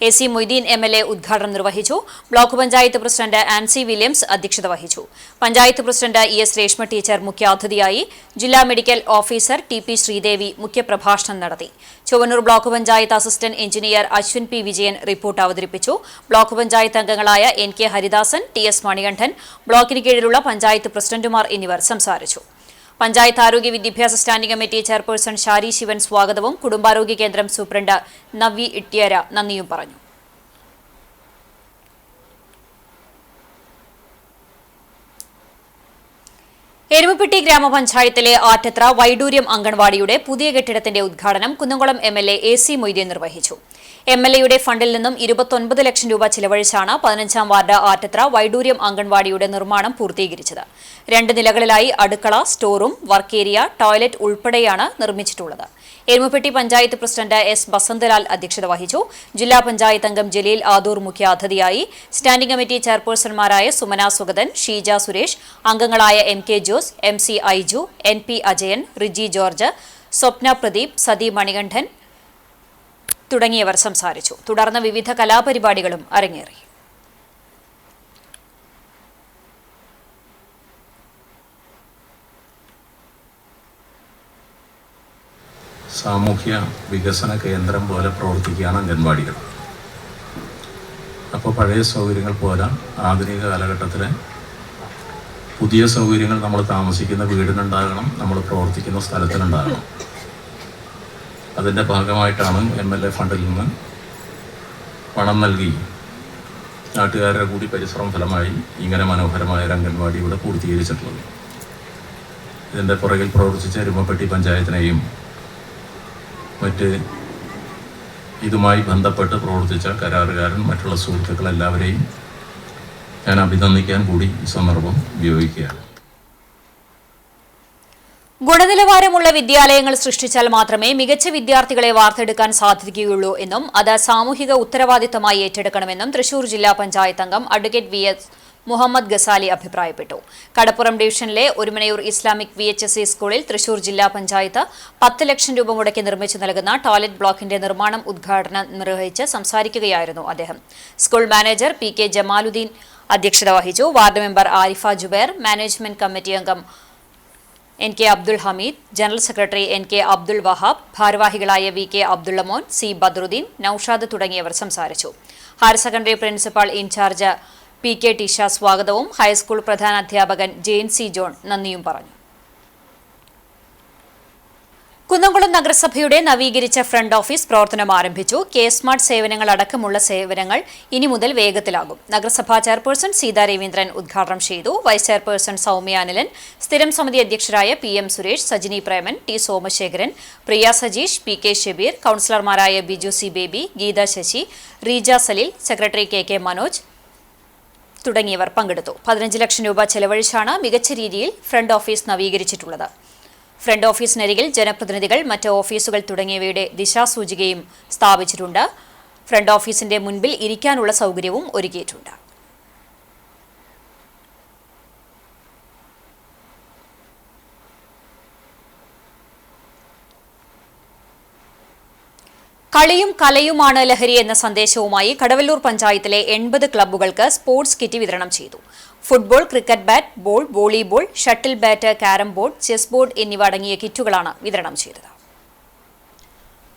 Speaker 1: AC മൊയ്തീൻ MLA ഉദ്ഘാടനം നിർവഹിച്ചു. Block panchayat president Ancy Williams അധ്യക്ഷത വഹിച്ചു. Panchayat president ES Reshma teacher മുഖ്യാതിഥിയായി. ജില്ലാ മെഡിക്കൽ ഓഫീസർ TP ശ്രീദേവി മുഖ്യപ്രഭാഷണം നടത്തി. Chowwannur block panchayat assistant engineer Aswin P Vijayan report അവതരിപ്പിച്ചു. ബ്ലോക്ക് പഞ്ചായത്ത് അംഗങ്ങളായ NK ഹരിദാസൻ, TS മണികണ്ഠൻ, ബ്ലോക്കിന് കീഴിലുള്ള പഞ്ചായത്ത് പ്രസിഡന്റുമാർ എന്നിവർ സംസാരിച്ചു. പഞ്ചായത്ത് ആരോഗ്യ വിദ്യാഭ്യാസ standing committee chairperson Shari Sivan സ്വാഗതവും കുടുംബാരോഗ്യ കേന്ദ്രം സൂപ്രണ്ട് നവ്വി ഇട്ടിയര നന്ദിയും പറഞ്ഞു. എരുമപ്പെട്ടി ഗ്രാമപഞ്ചായത്തിലെ ആറ്റത്ര വൈഡൂര്യം അംഗൻവാടിയുടെ പുതിയ കെട്ടിടത്തിന്റെ ഉദ്ഘാടനം കുന്നംകുളം എംഎൽഎ AC മൊയ്തീൻ നിർവഹിച്ചു. എംഎൽഎയുടെ ഫണ്ടിൽ നിന്നും 29 ലക്ഷം രൂപ ചിലവഴിച്ചാണ് 15-ാം വാർഡ് ആറ്റത്ര വൈഡൂര്യം അംഗൻവാടിയുടെ നിർമ്മാണം പൂർത്തീകരിച്ചത്. 2 നിലകളിലായി അടുക്കള, സ്റ്റോറും, വർക്ക് ഏരിയ, ടോയ്ലറ്റ് ഉൾപ്പെടെയാണ് നിർമ്മിച്ചിട്ടുള്ളത്. Erumapetty panchayat president S. ബസന്തലാൽ അധ്യക്ഷത വഹിച്ചു. ജില്ലാ പഞ്ചായത്ത് അംഗം ജലീൽ ആദൂർ മുഖ്യാതിഥിയായി. സ്റ്റാൻഡിംഗ് കമ്മിറ്റി ചെയർപേഴ്സൺമാരായ സുമന സുഗതൻ, ഷീജ സുരേഷ്, അംഗങ്ങളായ MK Jose, MC Aiju, NP Ajayan, Riji George, Swapna Pradeep, Sathi Manikandan തുടങ്ങിയവർ സംസാരിച്ചു. തുടർന്ന് വിവിധ കലാപരിപാടികളും അരങ്ങേറി.
Speaker 4: സാമൂഹ്യ വികസന കേന്ദ്രം പോലെ പ്രവർത്തിക്കുകയാണ് അംഗൻവാടികൾ. അപ്പോൾ പഴയ സൗകര്യങ്ങൾ പോലെ ആധുനിക കാലഘട്ടത്തിലെ പുതിയ സൗകര്യങ്ങൾ നമ്മൾ താമസിക്കുന്ന വീടിനുണ്ടാകണം, നമ്മൾ പ്രവർത്തിക്കുന്ന സ്ഥലത്തിനുണ്ടാകണം. അതിൻ്റെ ഭാഗമായിട്ടാണ് MLA ഫണ്ടിൽ നിന്ന് പണം നൽകി നാട്ടുകാരുടെ കൂടി പരിശ്രമ ഫലമായി ഇങ്ങനെ മനോഹരമായ ഒരു അംഗൻവാടി ഇവിടെ പൂർത്തീകരിച്ചിട്ടുള്ളത്. ഇതിൻ്റെ പുറകിൽ പ്രവർത്തിച്ച എരുമപ്പെട്ടി പഞ്ചായത്തിനെയും മറ്റ് ഇതുമായി ബന്ധപ്പെട്ട് പ്രവർത്തിച്ച കരാറുകാരൻ, മറ്റുള്ള സുഹൃത്തുക്കൾ എല്ലാവരെയും ഞാൻ അഭിനന്ദിക്കാൻ കൂടി ഈ സന്ദർഭം ഉപയോഗിക്കുകയാണ്.
Speaker 1: ഗുണനിലവാരമുള്ള വിദ്യാലയങ്ങൾ സൃഷ്ടിച്ചാൽ മാത്രമേ മികച്ച വിദ്യാർത്ഥികളെ വാർത്തെടുക്കാൻ സാധിക്കുകയുള്ളൂ എന്നും അത് സാമൂഹിക ഉത്തരവാദിത്തമായി ഏറ്റെടുക്കണമെന്നും തൃശൂർ ജില്ലാ പഞ്ചായത്ത് അംഗം അഡ്വക്കേറ്റ് VS മുഹമ്മദ് ഗസാലി അഭിപ്രായപ്പെട്ടു. കടപ്പുറം ഡിവിഷനിലെ ഒരുമനയൂർ ഇസ്ലാമിക് VHSE സ്കൂളിൽ തൃശൂർ ജില്ലാ പഞ്ചായത്ത് 10 ലക്ഷം രൂപ മുടക്കി നിർമ്മിച്ചു നൽകുന്ന ടോയ്ലറ്റ് ബ്ലോക്കിന്റെ നിർമ്മാണം ഉദ്ഘാടനം നിർവഹിച്ച് സംസാരിക്കുകയായിരുന്നു അദ്ദേഹം. സ്കൂൾ മാനേജർ PK ജമാലുദ്ദീൻ അധ്യക്ഷത വഹിച്ചു. Ward member Arifa Jubair, management committee അംഗം NK Abdul Hameed, general secretary NK Abdul Wahab, ഭാരവാഹികളായ VK അബ്ദുള്ളമോൻ, C ബദ്രുദ്ദീൻ, നൌഷാദ് തുടങ്ങിയവർ സംസാരിച്ചു. Higher secondary principal incharge PK Tisha സ്വാഗതവും ഹൈസ്കൂൾ പ്രധാനാധ്യാപകൻ ജെയിൻ C ജോൺ നന്ദിയും പറഞ്ഞു. കുന്നംകുളം നഗരസഭയുടെ നവീകരിച്ച ഫ്രണ്ട് ഓഫീസ് പ്രവർത്തനം ആരംഭിച്ചു. K-സ്മാർട്ട് സേവനങ്ങൾ അടക്കമുള്ള സേവനങ്ങൾ ഇനി മുതൽ വേഗത്തിലാകും. നഗരസഭാ ചെയർപേഴ്സൺ സീതാ രവീന്ദ്രൻ ഉദ്ഘാടനം ചെയ്തു. വൈസ് ചെയർപേഴ്സൺ സൗമ്യ അനിലൻ, സ്ഥിരം സമിതി അധ്യക്ഷരായ PM Suresh, Sajini Preman, T Somasekharan, Priya Sajeesh, PK Shabeer, കൌൺസിലർമാരായ Biju C Baby, Geetha Sasi, Reeja Saleel, secretary KK Manoj തുടങ്ങിയവർ പങ്കെടുത്തു. 15 ലക്ഷം രൂപ ചെലവഴിച്ചാണ് മികച്ച രീതിയിൽ ഫ്രണ്ട് ഓഫീസ് നവീകരിച്ചിട്ടുള്ളത്. ഫ്രണ്ട് ഓഫീസിനരികിൽ ജനപ്രതിനിധികൾ, മറ്റ് ഓഫീസുകൾ തുടങ്ങിയവയുടെ ദിശാസൂചികയും സ്ഥാപിച്ചിട്ടുണ്ട്. ഫ്രണ്ട് ഓഫീസിന്റെ മുൻപിൽ ഇരിക്കാനുള്ള സൗകര്യവും ഒരുക്കിയിട്ടുണ്ട്. കളിയും കലയുമാണ് ലഹരി എന്ന സന്ദേശവുമായി കടവല്ലൂർ പഞ്ചായത്തിലെ 80 ക്ലബ്ബുകൾക്ക് സ്പോർട്സ് കിറ്റ് വിതരണം ചെയ്തു. Football, cricket bat, ball, volleyball, shuttle bat, carrom board, chess board എന്നിവ അടങ്ങിയ കിറ്റുകളാണ് വിതരണം ചെയ്തത്.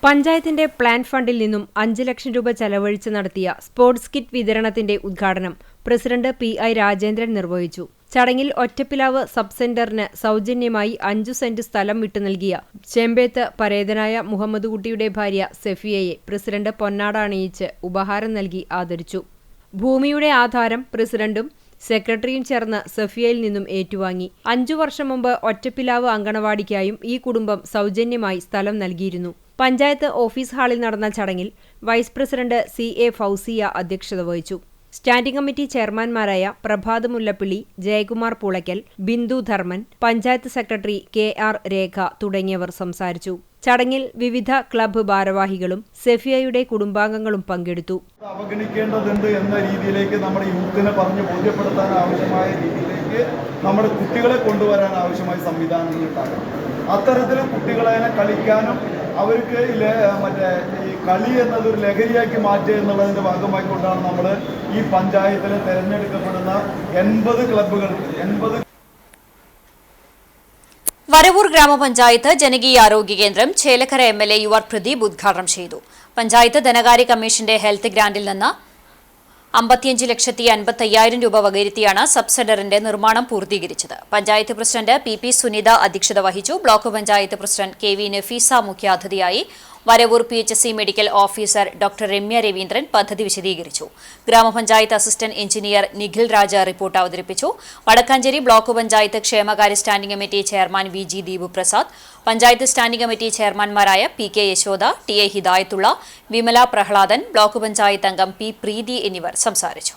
Speaker 5: പഞ്ചായത്തിന്റെ പ്ലാൻ ഫണ്ടിൽ നിന്നും 5 ലക്ഷം രൂപ ചെലവഴിച്ച് നടത്തിയ സ്പോർട്സ് കിറ്റ് വിതരണത്തിന്റെ ഉദ്ഘാടനം പ്രസിഡന്റ് PI രാജേന്ദ്രൻ നിർവഹിച്ചു. ചടങ്ങിൽ ഒറ്റപ്പിലാവ് സബ് സെന്ററിന് സൗജന്യമായി 5 സെന്റ് സ്ഥലം വിട്ടു നൽകിയ ചെമ്പേത്ത് പരേതനായ മുഹമ്മദ് കുട്ടിയുടെ ഭാര്യ സഫിയയെ പ്രസിഡന്റ് പൊന്നാട അണിയിച്ച് ഉപഹാരം നൽകി ആദരിച്ചു. ഭൂമിയുടെ ആധാരം പ്രസിഡന്റും സെക്രട്ടറിയും ചേർന്ന് സഫിയയിൽ നിന്നും ഏറ്റുവാങ്ങി. 5 വർഷം മുമ്പ് ഒറ്റപ്പിലാവ് അങ്കണവാടിക്കായും ഈ കുടുംബം സൗജന്യമായി സ്ഥലം നൽകിയിരുന്നു. പഞ്ചായത്ത് ഓഫീസ് ഹാളിൽ നടന്ന ചടങ്ങിൽ വൈസ് പ്രസിഡന്റ് CA ഫൗസിയ അധ്യക്ഷത വഹിച്ചു. സ്റ്റാൻഡിംഗ് കമ്മിറ്റി ചെയർമാൻമാരായ പ്രഭാത് മുല്ലപ്പള്ളി, ജയകുമാർ പൂളയ്ക്കൽ, ബിന്ദു ധർമ്മൻ, പഞ്ചായത്ത് സെക്രട്ടറി KR രേഖ തുടങ്ങിയവർ സംസാരിച്ചു. ചടങ്ങിൽ വിവിധ ക്ലബ്ബ് ഭാരവാഹികളും സഫിയയുടെ കുടുംബാംഗങ്ങളും പങ്കെടുത്തു.
Speaker 6: അവഗണിക്കേണ്ടതുണ്ട് എന്ന രീതിയിലേക്ക് നമ്മുടെ യൂത്തിനെ പറഞ്ഞ് ബോധ്യപ്പെടുത്താൻ ആവശ്യമായ രീതിയിലേക്ക് നമ്മുടെ കുട്ടികളെ കൊണ്ടുവരാൻ ആവശ്യമായ സംവിധാനങ്ങൾ ഉണ്ടാകണം. അത്തരത്തിൽ കുട്ടികളെ കളിക്കാനും അവർക്ക് ഈ കളി എന്നതൊരു ലഹരിയാക്കി മാറ്റുക എന്നുള്ളതിൻ്റെ ഭാഗമായിക്കൊണ്ടാണ് നമ്മൾ ഈ പഞ്ചായത്തിൽ തിരഞ്ഞെടുക്കപ്പെടുന്ന 80 ക്ലബ്ബുകൾക്ക് 80
Speaker 1: വരവൂർ ഗ്രാമപഞ്ചായത്ത് ജനകീയാരോഗ്യ കേന്ദ്രം ചേലക്കര MLA UR പ്രദീപ് ഉദ്ഘാടനം ചെയ്തു. പഞ്ചായത്ത് ധനകാര്യ കമ്മീഷന്റെ ഹെൽത്ത് ഗ്രാന്റിൽ നിന്ന് 55,50,000 രൂപ വകയിരുത്തിയാണ് സബ് സെന്ററിന്റെ നിർമ്മാണം പൂർത്തീകരിച്ചത്. പഞ്ചായത്ത് പ്രസിഡന്റ് PP സുനിത അധ്യക്ഷത വഹിച്ചു. Block panchayat president KV Nafeesa മുഖ്യാതിഥിയായി. Varavoor PHC medical officer doctor Ramya Raveendran പദ്ധതി വിശദീകരിച്ചു. ഗ്രാമപഞ്ചായത്ത് assistant engineer Nikhil Raja report അവതരിപ്പിച്ചു. വടക്കാഞ്ചേരി ബ്ലോക്ക് പഞ്ചായത്ത് ക്ഷേമകാര്യ standing committee chairman VG Deepuprasad, panchayat standing committee ചെയർമാൻമാരായ PK Yashoda, TA Hidayathulla, Vimala Prahladan, block panchayat അംഗം P പ്രീതി എന്നിവർ സംസാരിച്ചു.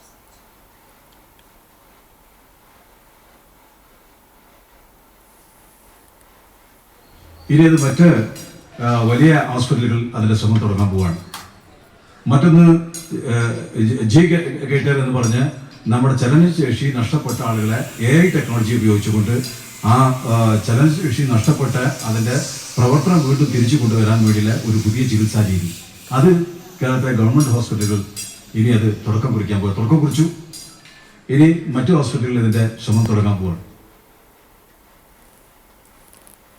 Speaker 7: ഇനി അത് മറ്റ് വലിയ ഹോസ്പിറ്റലുകൾ അതിൻ്റെ ശ്രമം തുടങ്ങാൻ പോവാണ്. മറ്റൊന്ന് ജി ഗേറ്റർ എന്ന് പറഞ്ഞ് നമ്മുടെ ചലനശേഷി നഷ്ടപ്പെട്ട ആളുകളെ AI ടെക്നോളജി ഉപയോഗിച്ചുകൊണ്ട് ആ ചലനശേഷി നഷ്ടപ്പെട്ട അതിൻ്റെ പ്രവർത്തനം വീണ്ടും തിരിച്ചു കൊണ്ടുവരാൻ വേണ്ടിയുള്ള ഒരു പുതിയ ചികിത്സാ രീതി, അത് കേരളത്തിലെ ഗവൺമെൻറ് ഹോസ്പിറ്റലുകൾ ഇനി അത് തുടക്കം കുറിച്ചു. ഇനി മറ്റു ഹോസ്പിറ്റലുകളിൽ ഇതിൻ്റെ ശ്രമം തുടങ്ങാൻ പോവാണ്.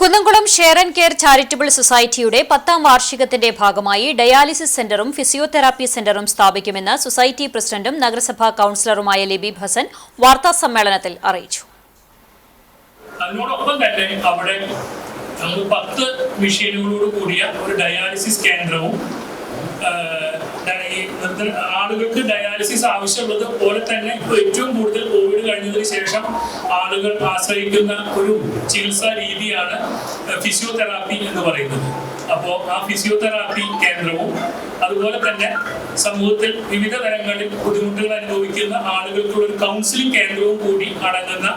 Speaker 1: Kunnamkulam share and care charitable സൊസൈറ്റിയുടെ 10ാം വാർഷികത്തിന്റെ ഭാഗമായി ഡയാലിസിസ് സെന്ററും ഫിസിയോതെറാപ്പി സെന്ററും സ്ഥാപിക്കുമെന്ന് സൊസൈറ്റി പ്രസിഡന്റും നഗരസഭാ കൌൺസിലറുമായ ലബീബ് ഹസൻ വാർത്താസമ്മേളനത്തിൽ അറിയിച്ചു.
Speaker 8: അതിനോടൊപ്പം തന്നെ അവിടെ 10 മെഷീനുകളോട് കൂടിയ ഒരു ഡയാലിസിസ് കേന്ദ്രവും ആളുകൾക്ക് ഡയാലിസിസ് ആവശ്യമുള്ളത് പോലെ തന്നെ ഇപ്പോൾ ഏറ്റവും കൂടുതൽ കോവിഡ് കഴിഞ്ഞതിന് ശേഷം ആളുകൾ ആശ്രയിക്കുന്ന ഒരു ചികിത്സാ രീതിയാണ് ഫിസിയോതെറാപ്പി എന്ന് പറയുന്നത്. അപ്പോൾ ആ ഫിസിയോതെറാപ്പി കേന്ദ്രവും അതുപോലെ തന്നെ സമൂഹത്തിൽ വിവിധ തരങ്ങളിൽ ബുദ്ധിമുട്ടുകൾ അനുഭവിക്കുന്ന ആളുകൾക്കുള്ള ഒരു കൗൺസിലിംഗ് കേന്ദ്രവും കൂടി അടങ്ങുന്ന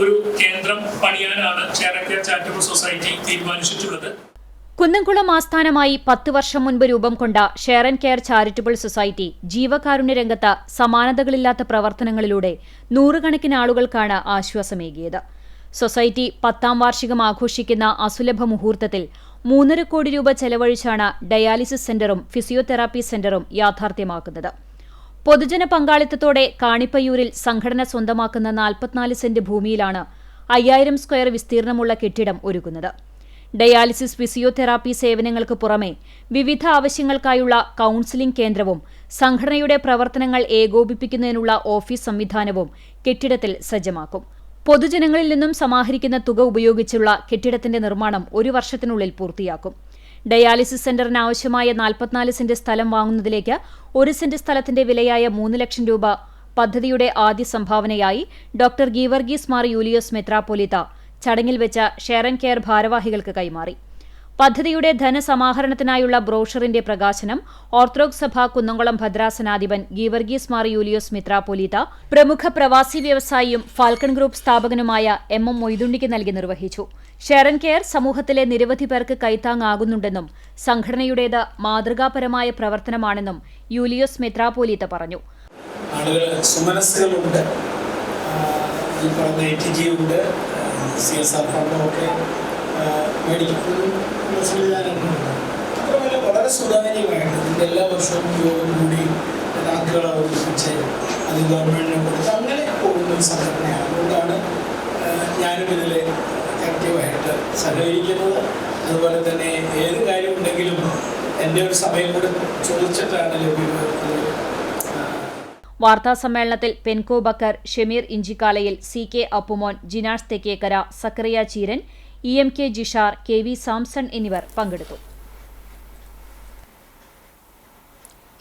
Speaker 8: ഒരു കേന്ദ്രം പണിയാനാണ് share and care charitable society തീരുമാനിച്ചിട്ടുള്ളത്.
Speaker 1: കുന്നംകുളം ആസ്ഥാനമായി 10 വർഷം മുൻപ് രൂപം കൊണ്ട share and care charitable society ജീവകാരുണ്യ രംഗത്ത് സമാനതകളില്ലാത്ത പ്രവർത്തനങ്ങളിലൂടെ നൂറുകണക്കിന് ആളുകൾക്കാണ് ആശ്വാസമേകിയത്. സൊസൈറ്റി 10ാം വാർഷികം ആഘോഷിക്കുന്ന അസുലഭ മുഹൂർത്തത്തിൽ 3.5 കോടി രൂപ ചെലവഴിച്ചാണ് ഡയാലിസിസ് സെന്ററും ഫിസിയോതെറാപ്പി സെന്ററും യാഥാർത്ഥ്യമാക്കുന്നത്. പൊതുജന പങ്കാളിത്തത്തോടെ കാണിപ്പയ്യൂരിൽ സംഘടന സ്വന്തമാക്കുന്ന 44 സെന്റ് ഭൂമിയിലാണ് 5000 സ്ക്വയർ വിസ്തീർണമുള്ള കെട്ടിടം ഒരുക്കുന്നത്. ഡയാലിസിസ് ഫിസിയോതെറാപ്പി സേവനങ്ങൾക്ക് പുറമെ വിവിധ ആവശ്യങ്ങൾക്കായുള്ള കൌൺസിലിംഗ് കേന്ദ്രവും സംഘടനയുടെ പ്രവർത്തനങ്ങൾ ഏകോപിപ്പിക്കുന്നതിനുള്ള ഓഫീസ് സംവിധാനവും കെട്ടിടത്തിൽ സജ്ജമാക്കും. പൊതുജനങ്ങളിൽ നിന്നും സമാഹരിക്കുന്ന തുക ഉപയോഗിച്ചുള്ള കെട്ടിടത്തിന്റെ നിർമ്മാണം 1 വർഷത്തിനുള്ളിൽ പൂർത്തിയാക്കും. ഡയാലിസിസ് സെന്ററിന് ആവശ്യമായ 44 സെന്റ് സ്ഥലം വാങ്ങുന്നതിലേക്ക് 1 സെന്റ് സ്ഥലത്തിന്റെ വിലയായ 3 ലക്ഷം രൂപ പദ്ധതിയുടെ ആദ്യ സംഭാവനയായി ഡോക്ടർ ഗീവർഗീസ് മാർ യൂലിയോസ് മെത്രാപ്പൊലീത്ത ചടങ്ങിൽ വെച്ച ഷെയർ ആൻഡ് കെയർ ഭാരവാഹികൾക്ക് കൈമാറി. പദ്ധതിയുടെ ധനസമാഹരണത്തിനായുള്ള ബ്രോഷറിന്റെ പ്രകാശനം ഓർത്തഡോക്സ് സഭ കുന്നംകുളം ഭദ്രാസനാധിപൻ ഗീവർഗീസ് മാർ യൂലിയോസ് മെത്രാപ്പൊലീത്ത പ്രമുഖ പ്രവാസി വ്യവസായിയും ഫാൽക്കൺ ഗ്രൂപ്പ് സ്ഥാപകനുമായ MM മൊയ്തുണ്ണിക്ക് നൽകി നിർവഹിച്ചു. ഷെയർ ആൻഡ് കെയർ സമൂഹത്തിലെ നിരവധി പേർക്ക് കൈത്താങ്ങാകുന്നുണ്ടെന്നും സംഘടനയുടേത് മാതൃകാപരമായ പ്രവർത്തനമാണെന്നും യൂലിയോസ് മെത്രാപ്പൊലീത്ത പറഞ്ഞു.
Speaker 9: ഈ പറഞ്ഞ ATG ഉണ്ട്, CSR ഫണ്ടൊക്കെ മേടിക്കുന്ന സംവിധാനങ്ങളുണ്ട്. മാത്രമല്ല വളരെ സുതാര്യമായിട്ട് ഇതിൻ്റെ എല്ലാ വർഷവും യോഗം കൂടി കണക്കുകൾ അവതരിപ്പിച്ച് അത് ഗവൺമെൻറ്റിനെ കൊടുത്ത് അങ്ങനെ പോകുന്ന ഒരു സംഘടനയാണ്. അതുകൊണ്ടാണ് ഞാനും ഇതിൽ ആക്റ്റീവായിട്ട് സഹകരിക്കുന്നത്. അതുപോലെ തന്നെ ഏത് കാര്യമുണ്ടെങ്കിലും എൻ്റെ ഒരു സമയം കൂടെ ചോദിച്ചിട്ടാണ് ലഭ്യമാക്കുന്നത്.
Speaker 1: വാർത്താസമ്മേളനത്തിൽ Penco Backer, Shameer ഇഞ്ചിക്കാലയിൽ, CK Appumon, Jinas Thekkekara, Zacharia Cheeran, EMK Jishar, KV Samson എന്നിവർ പങ്കെടുത്തു.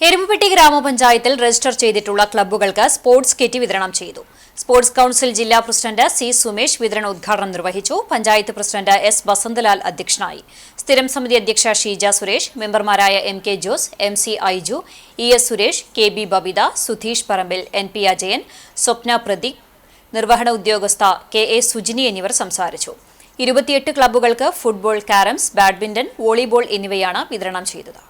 Speaker 1: എരുമപ്പെട്ടി ഗ്രാമപഞ്ചായത്തിൽ രജിസ്റ്റർ ചെയ്തിട്ടുള്ള ക്ലബ്ബുകൾക്ക് സ്പോർട്സ് കിറ്റ് വിതരണം ചെയ്തു. സ്പോർട്സ് കൌൺസിൽ ജില്ലാ പ്രസിഡന്റ് C സുമേഷ് വിതരണ ഉദ്ഘാടനം നിർവഹിച്ചു. പഞ്ചായത്ത് പ്രസിഡന്റ് S വസന്തലാൽ അധ്യക്ഷനായി. സ്ഥിരം സമിതി അധ്യക്ഷ ഷീജ സുരേഷ്, മെമ്പർമാരായ MK Jose, MC Aiju, ES Suresh, KB Babita, Sudheesh പറമ്പിൽ, NP അജയൻ, സ്വപ്ന പ്രദീപ്, നിർവഹണ ഉദ്യോഗസ്ഥ KA സുജിനി എന്നിവർ സംസാരിച്ചു. 28 ക്ലബ്ബുകൾക്ക് ഫുട്ബോൾ, കാരംസ്, ബാഡ്മിന്റൺ, വോളിബോൾ എന്നിവയാണ് വിതരണം ചെയ്തത്.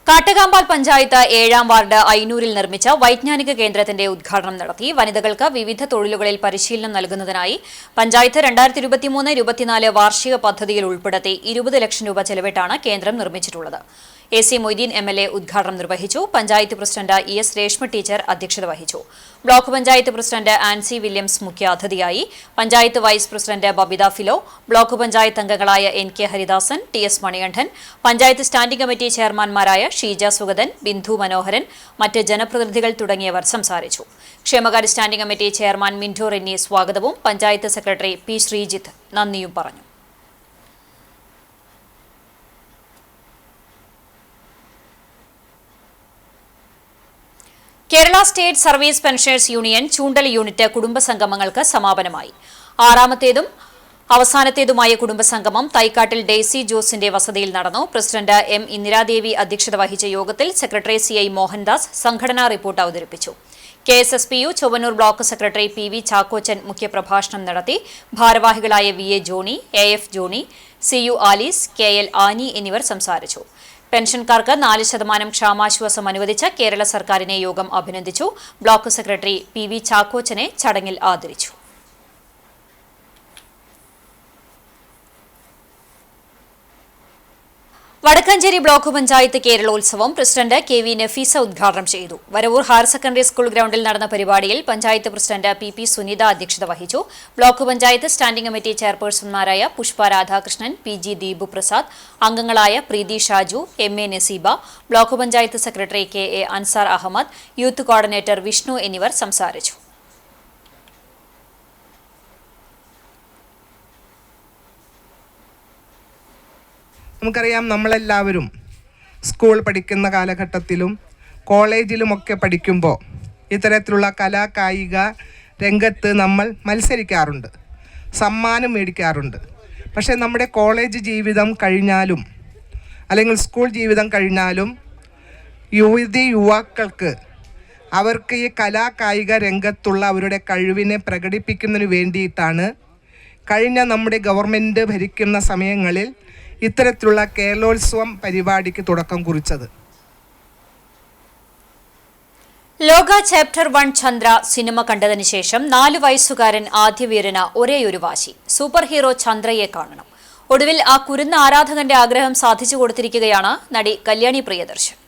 Speaker 1: കാട്ടകാമ്പാൽ പഞ്ചായത്ത് 7ാം വാർഡ് ഐനൂരിൽ നിർമ്മിച്ച വൈജ്ഞാനിക കേന്ദ്രത്തിന്റെ ഉദ്ഘാടനം നടത്തി. വനിതകൾക്ക് വിവിധ തൊഴിലുകളിൽ പരിശീലനം നൽകുന്നതിനായി പഞ്ചായത്ത് 2023-24 വാർഷിക പദ്ധതിയിൽ ഉൾപ്പെടുത്തി 20 ലക്ഷം രൂപ ചെലവിട്ടാണ് കേന്ദ്രം നിർമ്മിച്ചിട്ടുള്ളത്. AC മൊയ്തീൻ MLA ഉദ്ഘാടനം നിർവഹിച്ചു. Panchayat president ES Reshma teacher അധ്യക്ഷത വഹിച്ചു. Block panchayat president Ancy Williams മുഖ്യാതിഥിയായി. Panchayat vice president Babitha Philo, block panchayat അംഗങ്ങളായ NK Haridasan, TS Manikandan, panchayat standing committee ചെയർമാൻമാരായ ഷീജ സുഗതൻ, ബിന്ദു മനോഹരൻ, മറ്റ് ജനപ്രതിനിധികൾ തുടങ്ങിയവർ സംസാരിച്ചു. ക്ഷേമകാര്യ standing committee chairman Minto Renny സ്വാഗതവും പഞ്ചായത്ത് സെക്രട്ടറി P ശ്രീജിത്ത് നന്ദിയും പറഞ്ഞു. Kerala state service pensioners union Choondal unit കുടുംബസംഗമങ്ങൾക്ക് സമാപനമായി. ആറാമത്തേതും അവസാനത്തേതുമായ കുടുംബസംഗമം തൈക്കാട്ടിൽ ഡെയ്സി ജോസിന്റെ വസതിയിൽ നടന്നു. പ്രസിഡന്റ് M ഇന്ദിരാദേവി അധ്യക്ഷത വഹിച്ച യോഗത്തിൽ സെക്രട്ടറി CI മോഹൻദാസ് സംഘടനാ റിപ്പോർട്ട് അവതരിപ്പിച്ചു. KSSPU Chowwannur block secretary PV Chakkochan മുഖ്യപ്രഭാഷണം നടത്തി. ഭാരവാഹികളായ VA Johnny, AF Johnny, CU Alice, KL Annie എന്നിവർ സംസാരിച്ചു. പെൻഷൻകാർക്ക് 4% ക്ഷാമാശ്വാസം അനുവദിച്ച കേരള സർക്കാരിനെ യോഗം അഭിനന്ദിച്ചു. ബ്ലോക്ക് സെക്രട്ടറി PV ചാക്കോച്ചനെ ചടങ്ങിൽ ആദരിച്ചു. വടക്കാഞ്ചേരി ബ്ലോക്ക് പഞ്ചായത്ത് കേരളോത്സവം പ്രസിഡന്റ് KV നഫീസ ഉദ്ഘാടനം ചെയ്തു. വരവൂർ ഹയർ സെക്കൻഡറി സ്കൂൾ ഗ്രൌണ്ടിൽ നടന്ന പരിപാടിയിൽ പഞ്ചായത്ത് പ്രസിഡന്റ് PP സുനിത അധ്യക്ഷത വഹിച്ചു. ബ്ലോക്ക് പഞ്ചായത്ത് സ്റ്റാൻഡിംഗ് കമ്മിറ്റി ചെയർപേഴ്സൺമാരായ പുഷ്പ രാധാകൃഷ്ണൻ, PG ദീപു പ്രസാദ്, അംഗങ്ങളായ Preethi Shaju, MA Naseeba, block panchayat secretary KA Ansar Ahammed, youth coordinator Vishnu എന്നിവർ സംസാരിച്ചു.
Speaker 10: നമുക്കറിയാം, നമ്മളെല്ലാവരും സ്കൂൾ പഠിക്കുന്ന കാലഘട്ടത്തിലും കോളേജിലുമൊക്കെ പഠിക്കുമ്പോൾ ഇത്തരത്തിലുള്ള കലാകായിക രംഗത്ത് നമ്മൾ മത്സരിക്കാറുണ്ട്, സമ്മാനം മേടിക്കാറുണ്ട്. പക്ഷേ നമ്മുടെ കോളേജ് ജീവിതം കഴിഞ്ഞാലും അല്ലെങ്കിൽ സ്കൂൾ ജീവിതം കഴിഞ്ഞാലും യുവാക്കൾക്ക് അവർക്ക് ഈ കലാകായിക രംഗത്തുള്ള അവരുടെ കഴിവിനെ പ്രകടിപ്പിക്കുന്നതിന് വേണ്ടിയിട്ടാണ് കഴിഞ്ഞ നമ്മുടെ ഗവൺമെൻറ് ഭരിക്കുന്ന സമയങ്ങളിൽ ഇത്തരത്തിലുള്ള കേരളോത്സവം പരിപാടിക്ക് തുടക്കം കുറിച്ചത്.
Speaker 1: ലോക ചാപ്റ്റർ 1 ചന്ദ്ര സിനിമ കണ്ടതിന് ശേഷം 4 വയസ്സുകാരൻ ആദ്യവീരന് ഒരേയൊരു വാശി, സൂപ്പർ ഹീറോ ചന്ദ്രയെ കാണണം. ഒടുവിൽ ആ കുരുന്ന ആരാധകന്റെ ആഗ്രഹം സാധിച്ചു കൊടുത്തിരിക്കുകയാണ് നടി കല്യാണി പ്രിയദർശൻ.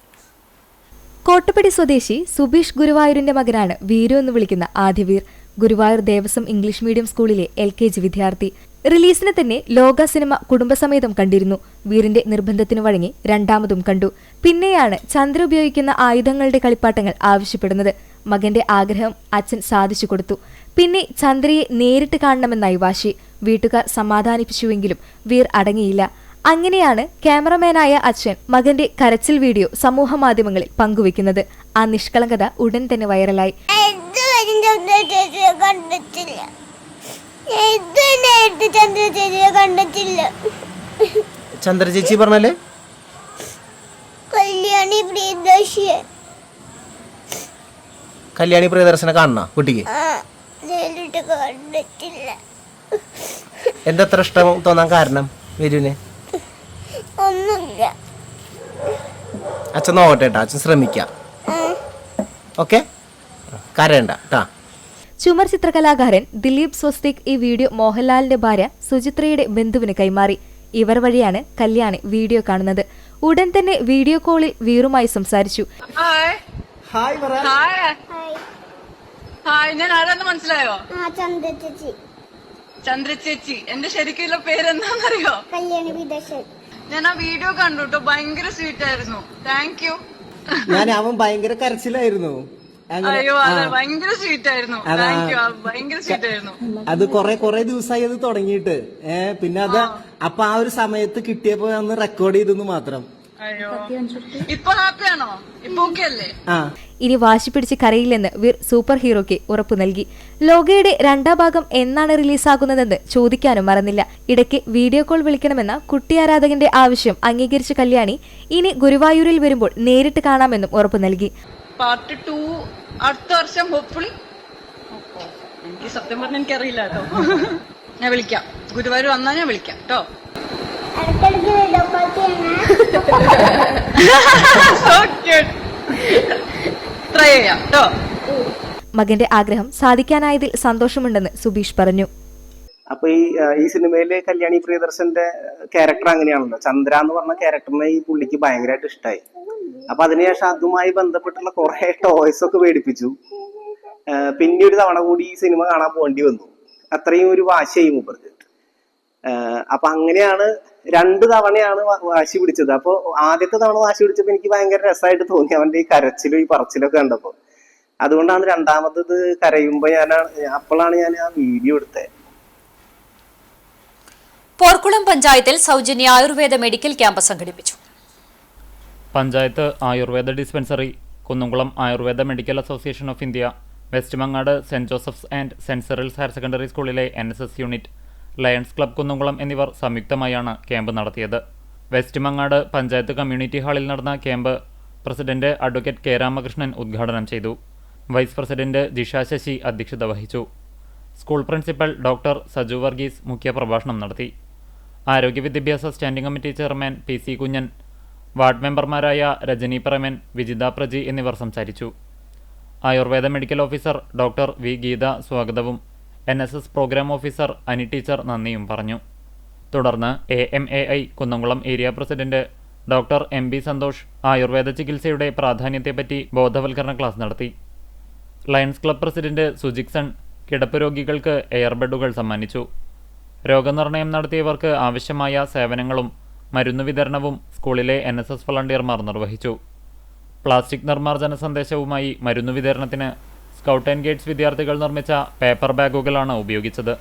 Speaker 11: കോട്ടപ്പടി സ്വദേശി സുബീഷ് ഗുരുവായൂരിന്റെ മകനാണ് വീരു എന്ന് വിളിക്കുന്ന ആദ്യവീർ. ഗുരുവായൂർ ദേവസ്വം ഇംഗ്ലീഷ് മീഡിയം സ്കൂളിലെ LKG വിദ്യാർത്ഥി. റിലീസിന് തന്നെ ലോക സിനിമ കുടുംബസമേതം കണ്ടിരുന്നു. വീറിന്റെ നിർബന്ധത്തിന് വഴങ്ങി രണ്ടാമതും കണ്ടു. പിന്നെയാണ് ചന്ദ്ര ഉപയോഗിക്കുന്ന ആയുധങ്ങളുടെ കളിപ്പാട്ടങ്ങൾ ആവശ്യപ്പെടുന്നത്. മകന്റെ ആഗ്രഹം അച്ഛൻ സാധിച്ചു കൊടുത്തു. പിന്നെ ചന്ദ്രയെ നേരിട്ട് കാണണമെന്നായി വാശി. വീട്ടുകാർ സമാധാനിപ്പിച്ചുവെങ്കിലും വീർ അടങ്ങിയില്ല. അങ്ങനെയാണ് ക്യാമറമാനായ അച്ഛൻ മകന്റെ കരച്ചിൽ വീഡിയോ സമൂഹമാധ്യമങ്ങളിൽ പങ്കുവെക്കുന്നത്. ആ നിഷ്കളങ്കത ഉടൻ തന്നെ വൈറലായി.
Speaker 12: ചന്ദ്ര ചേച്ചി പറഞ്ഞല്ലേ കല്യാണി പ്രിയദർശനെ കാണണ കുട്ടിക്ക് എന്താ അത്ര ഇഷ്ടം തോന്നാൻ കാരണം? വരുവിന് അച്ഛൻ നോക്കട്ടെ കേട്ടോ, അച്ഛൻ ശ്രമിക്കാം. ഓക്കെ, കരയണ്ട കേട്ടാ.
Speaker 11: ചുമർ ചിത്രകലാകാരൻ ദിലീപ് സ്വസ്തിക് ഈ വീഡിയോ മോഹൻലാലിന്റെ ഭാര്യ സുചിത്രയുടെ ബന്ധുവിന് കൈമാറി. ഇവർ വഴിയാണ് കല്യാണി വീഡിയോ കാണുന്നത്. ഉടൻ തന്നെ വീഡിയോ കോളിൽ വീറുമായി സംസാരിച്ചു.
Speaker 13: ഞാൻ ആരാന്ന് മനസ്സിലായോ? ചന്ദ്ര ചേച്ചി. എന്റെ ശരിക്കുള്ള പേരെന്താണെന്നറിയോ? ഞാൻ ആ വീഡിയോ കണ്ടു കേട്ടോ, ഭയങ്കര സ്വീറ്റ് ആയിരുന്നു. Thank you.
Speaker 12: ഞാൻ അവൻ ഭയങ്കര കരച്ചിലായിരുന്നു.
Speaker 13: അയ്യോ, അതെ, ഭയങ്കര സ്വീറ്റ് ആയിരുന്നു. താങ്ക് യു, ഭയങ്കര സ്വീറ്റ് ആയിരുന്നു.
Speaker 12: അത് കൊറേ ദിവസമായി അത് തുടങ്ങിയിട്ട്. പിന്നെ അത് അപ്പൊ ആ ഒരു സമയത്ത് കിട്ടിയപ്പോ ഒന്ന് റെക്കോർഡ് ചെയ്തെന്ന് മാത്രം.
Speaker 13: അയ്യോ, ഇപ്പൊ ഹാപ്പിയാണോ? ഇപ്പൊ ഓക്കെ അല്ലേ?
Speaker 11: ഇനി വാശി പിടിച്ച് കരയില്ലെന്ന് വീർ സൂപ്പർ ഹീറോയ്ക്ക് ഉറപ്പു നൽകി. ലോകയുടെ 2ാം ഭാഗം എന്നാണ് റിലീസാകുന്നതെന്ന് ചോദിക്കാനും മറന്നില്ല. ഇടയ്ക്ക് വീഡിയോ കോൾ വിളിക്കണമെന്ന കുട്ടി ആരാധകന്റെ ആവശ്യം അംഗീകരിച്ച കല്യാണി ഇനി ഗുരുവായൂരിൽ വരുമ്പോൾ നേരിട്ട് കാണാമെന്നും ഉറപ്പു നൽകി.
Speaker 13: പാർട്ട് 2 അടുത്ത വർഷം ഹോപ്പ്ഫുള്ളി. എനിക്ക് സത്യം പറഞ്ഞ എനിക്കറിയില്ല കേട്ടോ. ഞാൻ വിളിക്കാം, ഗുരുവായൂർ വന്നാൽ ഞാൻ വിളിക്കാം കേട്ടോ.
Speaker 11: മകന്റെ ആഗ്രഹം സാധിക്കാനായതിൽ സന്തോഷമുണ്ടെന്ന് സുബീഷ് പറഞ്ഞു.
Speaker 12: അപ്പൊ ഈ സിനിമയില് കല്യാണി പ്രിയദർശന്റെ ക്യാരക്ടർ അങ്ങനെയാണല്ലോ. ചന്ദ്ര എന്ന് പറഞ്ഞ ക്യാരക്ടറിനെ ഈ പുള്ളിക്ക് ഭയങ്കരമായിട്ട് ഇഷ്ടമായി. അപ്പൊ അതിനുശേഷം അതുമായി ബന്ധപ്പെട്ടുള്ള കുറെ ടോയ്സ് ഒക്കെ മേടിപ്പിച്ചു. പിന്നെ ഒരു തവണ കൂടി ഈ സിനിമ കാണാൻ പോകേണ്ടി വന്നു. അത്രയും ഒരു വാശിയായി മൂപ്പർക്ക്. അപ്പൊ അങ്ങനെയാണ് 2 തവണയാണ് വാശി പിടിച്ചത്. അപ്പൊ ആദ്യത്തെ തവണ വാശി പിടിച്ചപ്പോ എനിക്ക് ഭയങ്കര രസമായിട്ട് തോന്നി, അവന്റെ ഈ കരച്ചിലും ഈ പറച്ചിലൊക്കെ കണ്ടപ്പോ. അതുകൊണ്ടാണ് രണ്ടാമത്തത് കരയുമ്പോ അപ്പോഴാണ് ഞാൻ ആ വീഡിയോ എടുത്തത്.
Speaker 1: പോർക്കുളം പഞ്ചായത്തിൽ സൗജന്യ ആയുർവേദ മെഡിക്കൽ ക്യാമ്പ് സംഘടിപ്പിച്ചു.
Speaker 2: പഞ്ചായത്ത് Ayurveda dispensary, Kunnamkulam Ayurveda medical association of India, west Mangad saint Joseph's and saint Cyril's higher secondary സ്കൂളിലെ NSS unit, lions club Kunnamkulam എന്നിവർ സംയുക്തമായാണ് ക്യാമ്പ് നടത്തിയത്. വെസ്റ്റ് മങ്ങാട് പഞ്ചായത്ത് കമ്മ്യൂണിറ്റി ഹാളിൽ നടന്ന camp president advocate K Ramakrishnan ഉദ്ഘാടനം ചെയ്തു. വൈസ് പ്രസിഡന്റ് ജിഷ ശശി അധ്യക്ഷത വഹിച്ചു. School principal doctor Saju Varghese മുഖ്യപ്രഭാഷണം നടത്തി. ആരോഗ്യ വിദ്യാഭ്യാസ standing committee chairman PC Kunjan, ward മെമ്പർമാരായ രജനി പ്രമൻ, വിജിത പ്രജി എന്നിവർ സംസാരിച്ചു. Ayurveda medical officer doctor V Geetha സ്വാഗതവും NSS program officer Ani teacher നന്ദിയും പറഞ്ഞു. തുടർന്ന് AMAI Kunnamkulam area president doctor MB Santhosh Ayurveda ചികിത്സയുടെ പ്രാധാന്യത്തെപ്പറ്റി ബോധവൽക്കരണ ക്ലാസ് നടത്തി. ലയൺസ് ക്ലബ് പ്രസിഡന്റ് സുജിക്സൺ കിടപ്പ് രോഗികൾക്ക് എയർബെഡുകൾ സമ്മാനിച്ചു. രോഗനിർണയം നടത്തിയവർക്ക് ആവശ്യമായ സേവനങ്ങളും മരുന്ന് വിതരണവും സ്കൂളിലെ NSS വളണ്ടിയർമാർ നിർവഹിച്ചു. പ്ലാസ്റ്റിക് നിർമ്മാർജ്ജന സന്ദേശവുമായി മരുന്ന് വിതരണത്തിന് സ്കൗട്ട് ആൻഡ് ഗൈഡ്സ് വിദ്യാർത്ഥികൾ നിർമ്മിച്ച പേപ്പർ ബാഗുകളാണ് ഉപയോഗിച്ചത്.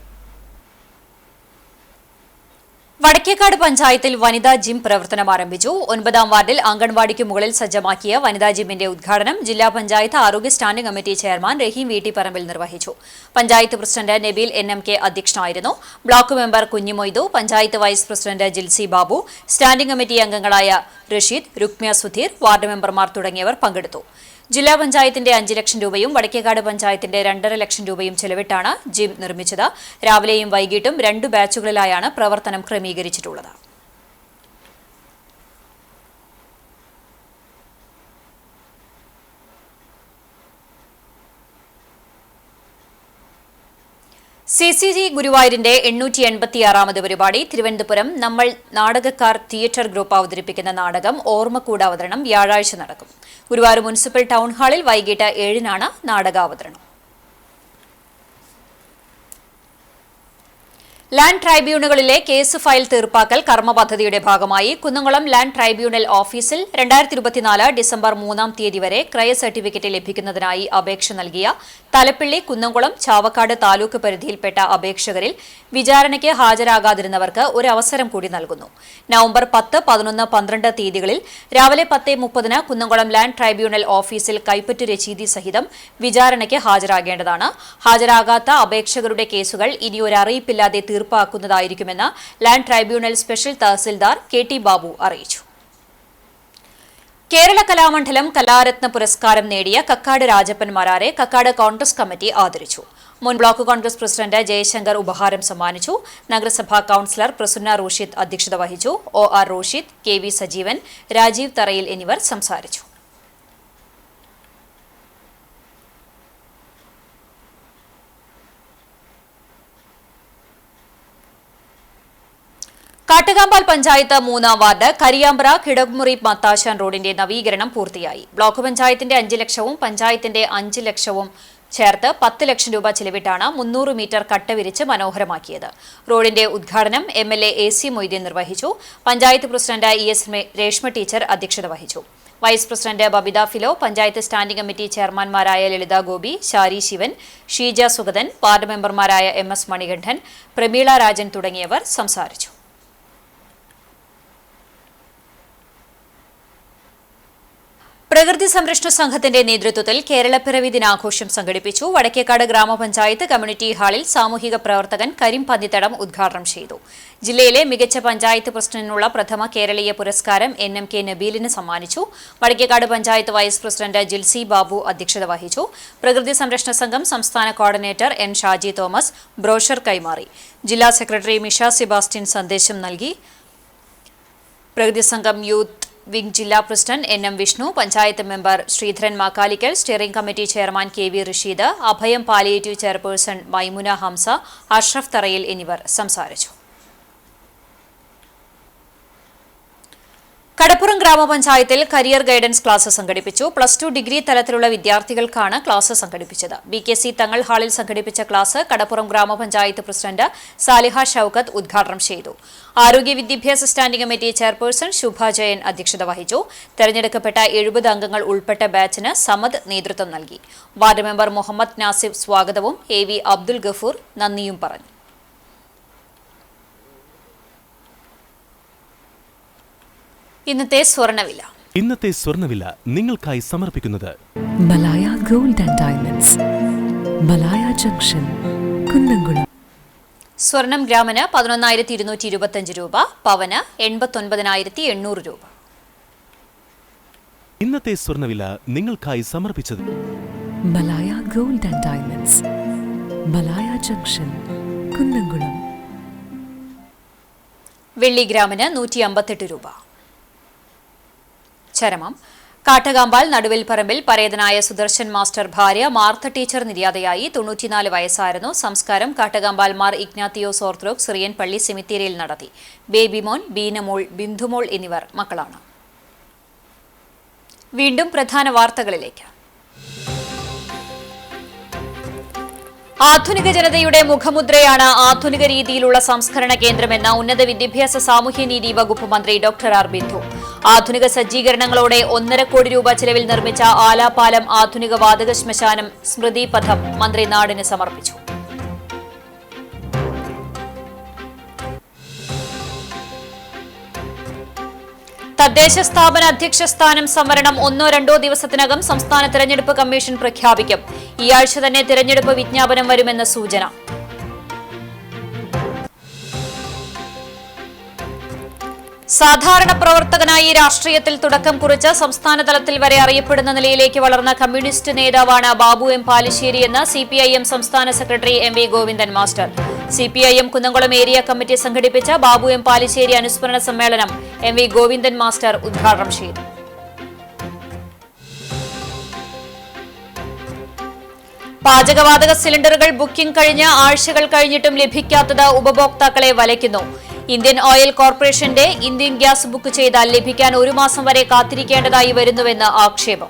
Speaker 1: വടക്കേക്കാട് പഞ്ചായത്തിൽ വനിതാ ജിം പ്രവർത്തനം ആരംഭിച്ചു. 9ാം വാർഡിൽ അംഗൻവാടിക്ക് മുകളിൽ സജ്ജമാക്കിയ വനിതാ ജിമ്മിന്റെ ഉദ്ഘാടനം ജില്ലാ പഞ്ചായത്ത് ആരോഗ്യ standing committee chairman Raheem Veettipparambil നിർവഹിച്ചു. പഞ്ചായത്ത് പ്രസിഡന്റ് നബീൽ NMK അധ്യക്ഷനായിരുന്നു. Block member Kunhimoythu, panchayat vice president Jilsy Babu, standing committee അംഗങ്ങളായ റഷീദ്, രുക്മ്യ സുധീർ, വാർഡ് മെമ്പർമാർ തുടങ്ങിയവർ പങ്കെടുത്തു. ജില്ലാ പഞ്ചായത്തിന്റെ 5 ലക്ഷം രൂപയും വടക്കേക്കാട് പഞ്ചായത്തിന്റെ 2.5 ലക്ഷം രൂപയും ചെലവിട്ടാണ് ജിം നിർമ്മിച്ചത്. രാവിലെയും വൈകിട്ടും 2 ബാച്ചുകളിലായാണ് പ്രവർത്തനം ക്രമീകരിച്ചിട്ടുള്ളത്. CCG ഗുരുവായൂരിന്റെ 886ാമത് പരിപാടി തിരുവനന്തപുരം നമ്മൾ നാടകക്കാർ തിയേറ്റർ ഗ്രൂപ്പ് അവതരിപ്പിക്കുന്ന നാടകം ഓർമ്മക്കൂട് അവതരണം വ്യാഴാഴ്ച നടക്കും. ഗുരുവായൂർ മുനിസിപ്പൽ ടൗൺ ഹാളിൽ വൈകിട്ട് 7-നാണ് നാടകാവതരണം. ലാൻഡ് ട്രൈബ്യൂണലുകളിലെ കേസ് ഫയൽ തീർപ്പാക്കൽ കർമ്മ പദ്ധതിയുടെ ഭാഗമായി കുന്നംകുളം ലാൻഡ് ട്രൈബ്യൂണൽ ഓഫീസിൽ 2024 ഡിസംബർ 3-ാം തീയതി വരെ ക്രയ സർട്ടിഫിക്കറ്റ് ലഭിക്കുന്നതിനായി അപേക്ഷ നൽകിയ തലപ്പിള്ളി, കുന്നംകുളം, ചാവക്കാട് താലൂക്ക് പരിധിയിൽപ്പെട്ട അപേക്ഷകരിൽ വിചാരണയ്ക്ക് ഹാജരാകാതിരുന്നവർക്ക് ഒരു അവസരം കൂടി നൽകുന്നു. നവംബർ 10, 11, 12 തീയതികളിൽ രാവിലെ 10:30 കുന്നംകുളം ലാൻഡ് ട്രൈബ്യൂണൽ ഓഫീസിൽ കൈപ്പറ്റ് രശീതി സഹിതം വിചാരണയ്ക്ക് ഹാജരാകേണ്ടതാണ്. ഹാജരാകാത്ത അപേക്ഷകരുടെ കേസുകൾ ഇനി ഒരു അറിയിപ്പില്ലാതെ തീർപ്പാക്കുന്നതായിരിക്കുമെന്ന് land tribunal special tahsildar KT Babu അറിയിച്ചു. കേരള കലാമണ്ഡലം കലാരത്ന പുരസ്കാരം നേടിയ കക്കാട് രാജപ്പൻ മാരാരെ കക്കാട് കോൺഗ്രസ് കമ്മിറ്റി ആദരിച്ചു. മുൻ ബ്ലോക്ക് കോൺഗ്രസ് പ്രസിഡന്റ് ജയശങ്കർ ഉപഹാരം സമ്മാനിച്ചു. നഗരസഭാ കൌൺസിലർ പ്രസുന്ന റോഷിദ് അധ്യക്ഷത വഹിച്ചു. OR റോഷിദ്, KV സജീവൻ, രാജീവ് തറയിൽ എന്നിവർ സംസാരിച്ചു. കാട്ടുകാമ്പാൽ പഞ്ചായത്ത് 3-ാം വാർഡ് കരിയാമ്പ്ര കിടമുറി മത്താശാൻ റോഡിന്റെ നവീകരണം പൂർത്തിയായി. ബ്ലോക്ക് പഞ്ചായത്തിന്റെ 5 ലക്ഷവും പഞ്ചായത്തിന്റെ 5 ലക്ഷവും ചേർത്ത് 10 ലക്ഷം രൂപ ചിലവിട്ടാണ് 300 മീറ്റർ കട്ട വിരിച്ച് മനോഹരമാക്കിയത്. റോഡിന്റെ ഉദ്ഘാടനം MLA AC മൊയ്തീൻ നിർവഹിച്ചു. Panchayat president ES Reshma teacher അധ്യക്ഷത വഹിച്ചു. Vice president Babitha Philo, panchayat standing committee ചെയർമാൻമാരായ ലളിത ഗോപി, ഷാരി ശിവൻ, ഷീജ സുഗതൻ, വാർഡ് മെമ്പർമാരായ MS മണികണ്ഠൻ, പ്രമീള രാജൻ തുടങ്ങിയവർ സംസാരിച്ചു. പ്രകൃതി സംരക്ഷണ സംഘത്തിന്റെ നേതൃത്വത്തിൽ കേരളപ്പിറവി ദിനാഘോഷം സംഘടിപ്പിച്ചു. വടക്കേക്കാട് ഗ്രാമപഞ്ചായത്ത് കമ്മ്യൂണിറ്റി ഹാളിൽ സാമൂഹിക പ്രവർത്തകൻ കരീം പന്നിത്തടം ഉദ്ഘാടനം ചെയ്തു. ജില്ലയിലെ മികച്ച പഞ്ചായത്ത് പ്രസിഡന്റിനുള്ള പ്രഥമ കേരളീയ പുരസ്കാരം NMK നബീലിന് സമ്മാനിച്ചു. വടക്കേക്കാട് പഞ്ചായത്ത് വൈസ് പ്രസിഡന്റ് ജിൽസി ബാബു അധ്യക്ഷത വഹിച്ചു. പ്രകൃതി സംരക്ഷണ സംഘം സംസ്ഥാന coordinator N Shaji Thomas brochure കൈമാറി. ജില്ലാ സെക്രട്ടറി മിഷ സെബാസ്റ്റ്യൻ സന്ദേശം നൽകി. പ്രകൃതി സംഘം യൂത്ത് വിംഗ് ജില്ലാ പ്രസിഡന്റ് NM. Vishnu, panchayat member Sreedharan Makkalikkal, steering committee chairman KV. Rasheed, Abhayam palliative chairperson Maimuna Hamsa, Ashraf Tharayil എന്നിവർ സംസാരിച്ചു. കടപ്പുറം ഗ്രാമപഞ്ചായത്തിൽ കരിയർ ഗൈഡൻസ് ക്ലാസ് സംഘടിപ്പിച്ചു. +2 ഡിഗ്രി തലത്തിലുള്ള വിദ്യാർത്ഥികൾക്കാണ് ക്ലാസ് സംഘടിപ്പിച്ചത്. BKC തങ്ങൾ ഹാളിൽ സംഘടിപ്പിച്ച ക്ലാസ് കടപ്പുറം ഗ്രാമപഞ്ചായത്ത് പ്രസിഡന്റ് സാലിഹ ഷൌക്കത്ത് ഉദ്ഘാടനം ചെയ്തു. ആരോഗ്യ വിദ്യാഭ്യാസ സ്റ്റാൻഡിംഗ് കമ്മിറ്റി ചെയർപേഴ്സൺ ശുഭ ജയൻ അധ്യക്ഷത വഹിച്ചു. തെരഞ്ഞെടുക്കപ്പെട്ട 70 അംഗങ്ങൾ ഉൾപ്പെട്ട ബാച്ചിന് സമദ് നേതൃത്വം നൽകി. വാർഡ് മെമ്പർ മുഹമ്മദ് നാസിഫ് സ്വാഗതവും AV അബ്ദുൽ ഗഫൂർ നന്ദിയും പറഞ്ഞു. ഇന്നത്തെ സ്വർണ്ണവില
Speaker 14: നിങ്ങൾക്കായി സമർപ്പിക്കുന്നത് Malaya gold and diamonds, Malaya junction, Kunnamkulam.
Speaker 1: സ്വർണം ഗ്രാമിന് 11,225 രൂപ, പവന് 89,800 രൂപ.
Speaker 14: ഇന്നത്തെ സ്വർണ്ണവില നിങ്ങൾക്കായി സമർപ്പിച്ചത് Malaya gold and diamonds, Malaya junction, Kunnamkulam.
Speaker 1: വെള്ളി ഗ്രാമിന് 158 രൂപ. ചരമം കാട്ടകാമ്പാൽ നടുവിൽ പറമ്പിൽ പരേതനായ സുദർശൻ മാസ്റ്റർ ഭാര്യ മാർത്ത ടീച്ചർ നിര്യാതയായി. 94 വയസ്സായിരുന്നു. സംസ്കാരം Kattakambal Mar Ignatius orthodox Syrian പള്ളി സെമിത്തേരിയിൽ നടത്തി. ബേബിമോൻ, ബീനമോൾ, ബിന്ദുമോൾ എന്നിവർ മക്കളാണ്. വീണ്ടും പ്രധാന വാർത്തകളിലേക്ക്. ആധുനിക ജനതയുടെ മുഖമുദ്രയാണ് ആധുനിക രീതിയിലുള്ള സംസ്കരണ കേന്ദ്രമെന്ന് ഉന്നത വിദ്യാഭ്യാസ സാമൂഹ്യനീതി വകുപ്പ് മന്ത്രി ഡോക്ടർ ആർ ബിന്ദു. ആധുനിക സജ്ജീകരണങ്ങളോടെ 1.5 കോടി രൂപ ചെലവിൽ നിർമ്മിച്ച ആലാപാലം ആധുനിക വാതക ശ്മശാനം സ്മൃതി പഥം മന്ത്രി നാടിന് സമർപ്പിച്ചു. തദ്ദേശ സ്ഥാപന അധ്യക്ഷ സ്ഥാനം സംവരണം 1-2 ദിവസത്തിനകം സംസ്ഥാന തെരഞ്ഞെടുപ്പ് കമ്മീഷൻ പ്രഖ്യാപിക്കും. ഈ ആഴ്ച തന്നെ തെരഞ്ഞെടുപ്പ് വിജ്ഞാപനം വരുമെന്ന് സൂചന. സാധാരണ പ്രവർത്തകനായി രാഷ്ട്രീയത്തിൽ തുടക്കം കുറിച്ച് സംസ്ഥാന തലത്തിൽ വരെ അറിയപ്പെടുന്ന നിലയിലേക്ക് വളർന്ന കമ്മ്യൂണിസ്റ്റ് നേതാവാണ് ബാബു എം പാലിശ്ശേരിയെന്ന് CPIM സംസ്ഥാന secretary MV Govindan master. CPIM Kunnamkulam area committee സംഘടിപ്പിച്ച ബാബു എം പാലിശ്ശേരി അനുസ്മരണ സമ്മേളനം MV ഗോവിന്ദൻ മാസ്റ്റർ ഉദ്ഘാടനം ചെയ്തു. പാചകവാതക സിലിണ്ടറുകൾ ബുക്കിംഗ് കഴിഞ്ഞ് ആഴ്ചകൾ കഴിഞ്ഞിട്ടും ലഭിക്കാത്തത് ഉപഭോക്താക്കളെ വലയ്ക്കുന്നു. ഇന്ത്യൻ ഓയിൽ കോർപ്പറേഷന്റെ ഇന്ത്യൻ ഗ്യാസ് ബുക്ക് ചെയ്താൽ ലഭിക്കാൻ 1 മാസം വരെ കാത്തിരിക്കേണ്ടതായി വരുന്നുവെന്ന് ആക്ഷേപം.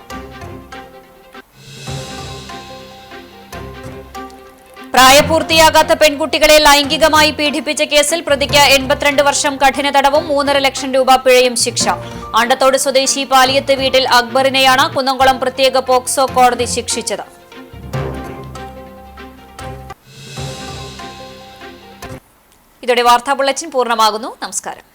Speaker 1: പ്രായപൂർത്തിയാകാത്ത പെൺകുട്ടികളെ ലൈംഗികമായി പീഡിപ്പിച്ച കേസിൽ പ്രതിക്ക് 82 വർഷം കഠിന തടവും 3.5 ലക്ഷം രൂപ പിഴയും ശിക്ഷ. ആണ്ടത്തോട് സ്വദേശി പാലിയത്ത് വീട്ടിൽ അക്ബറിനെയാണ് കുന്നംകുളം പ്രത്യേക പോക്സോ കോടതി ശിക്ഷിച്ചത്. ഇതോടെ വാർത്താ ബുള്ളറ്റിൻ പൂർണ്ണമാകുന്നു. നമസ്കാരം.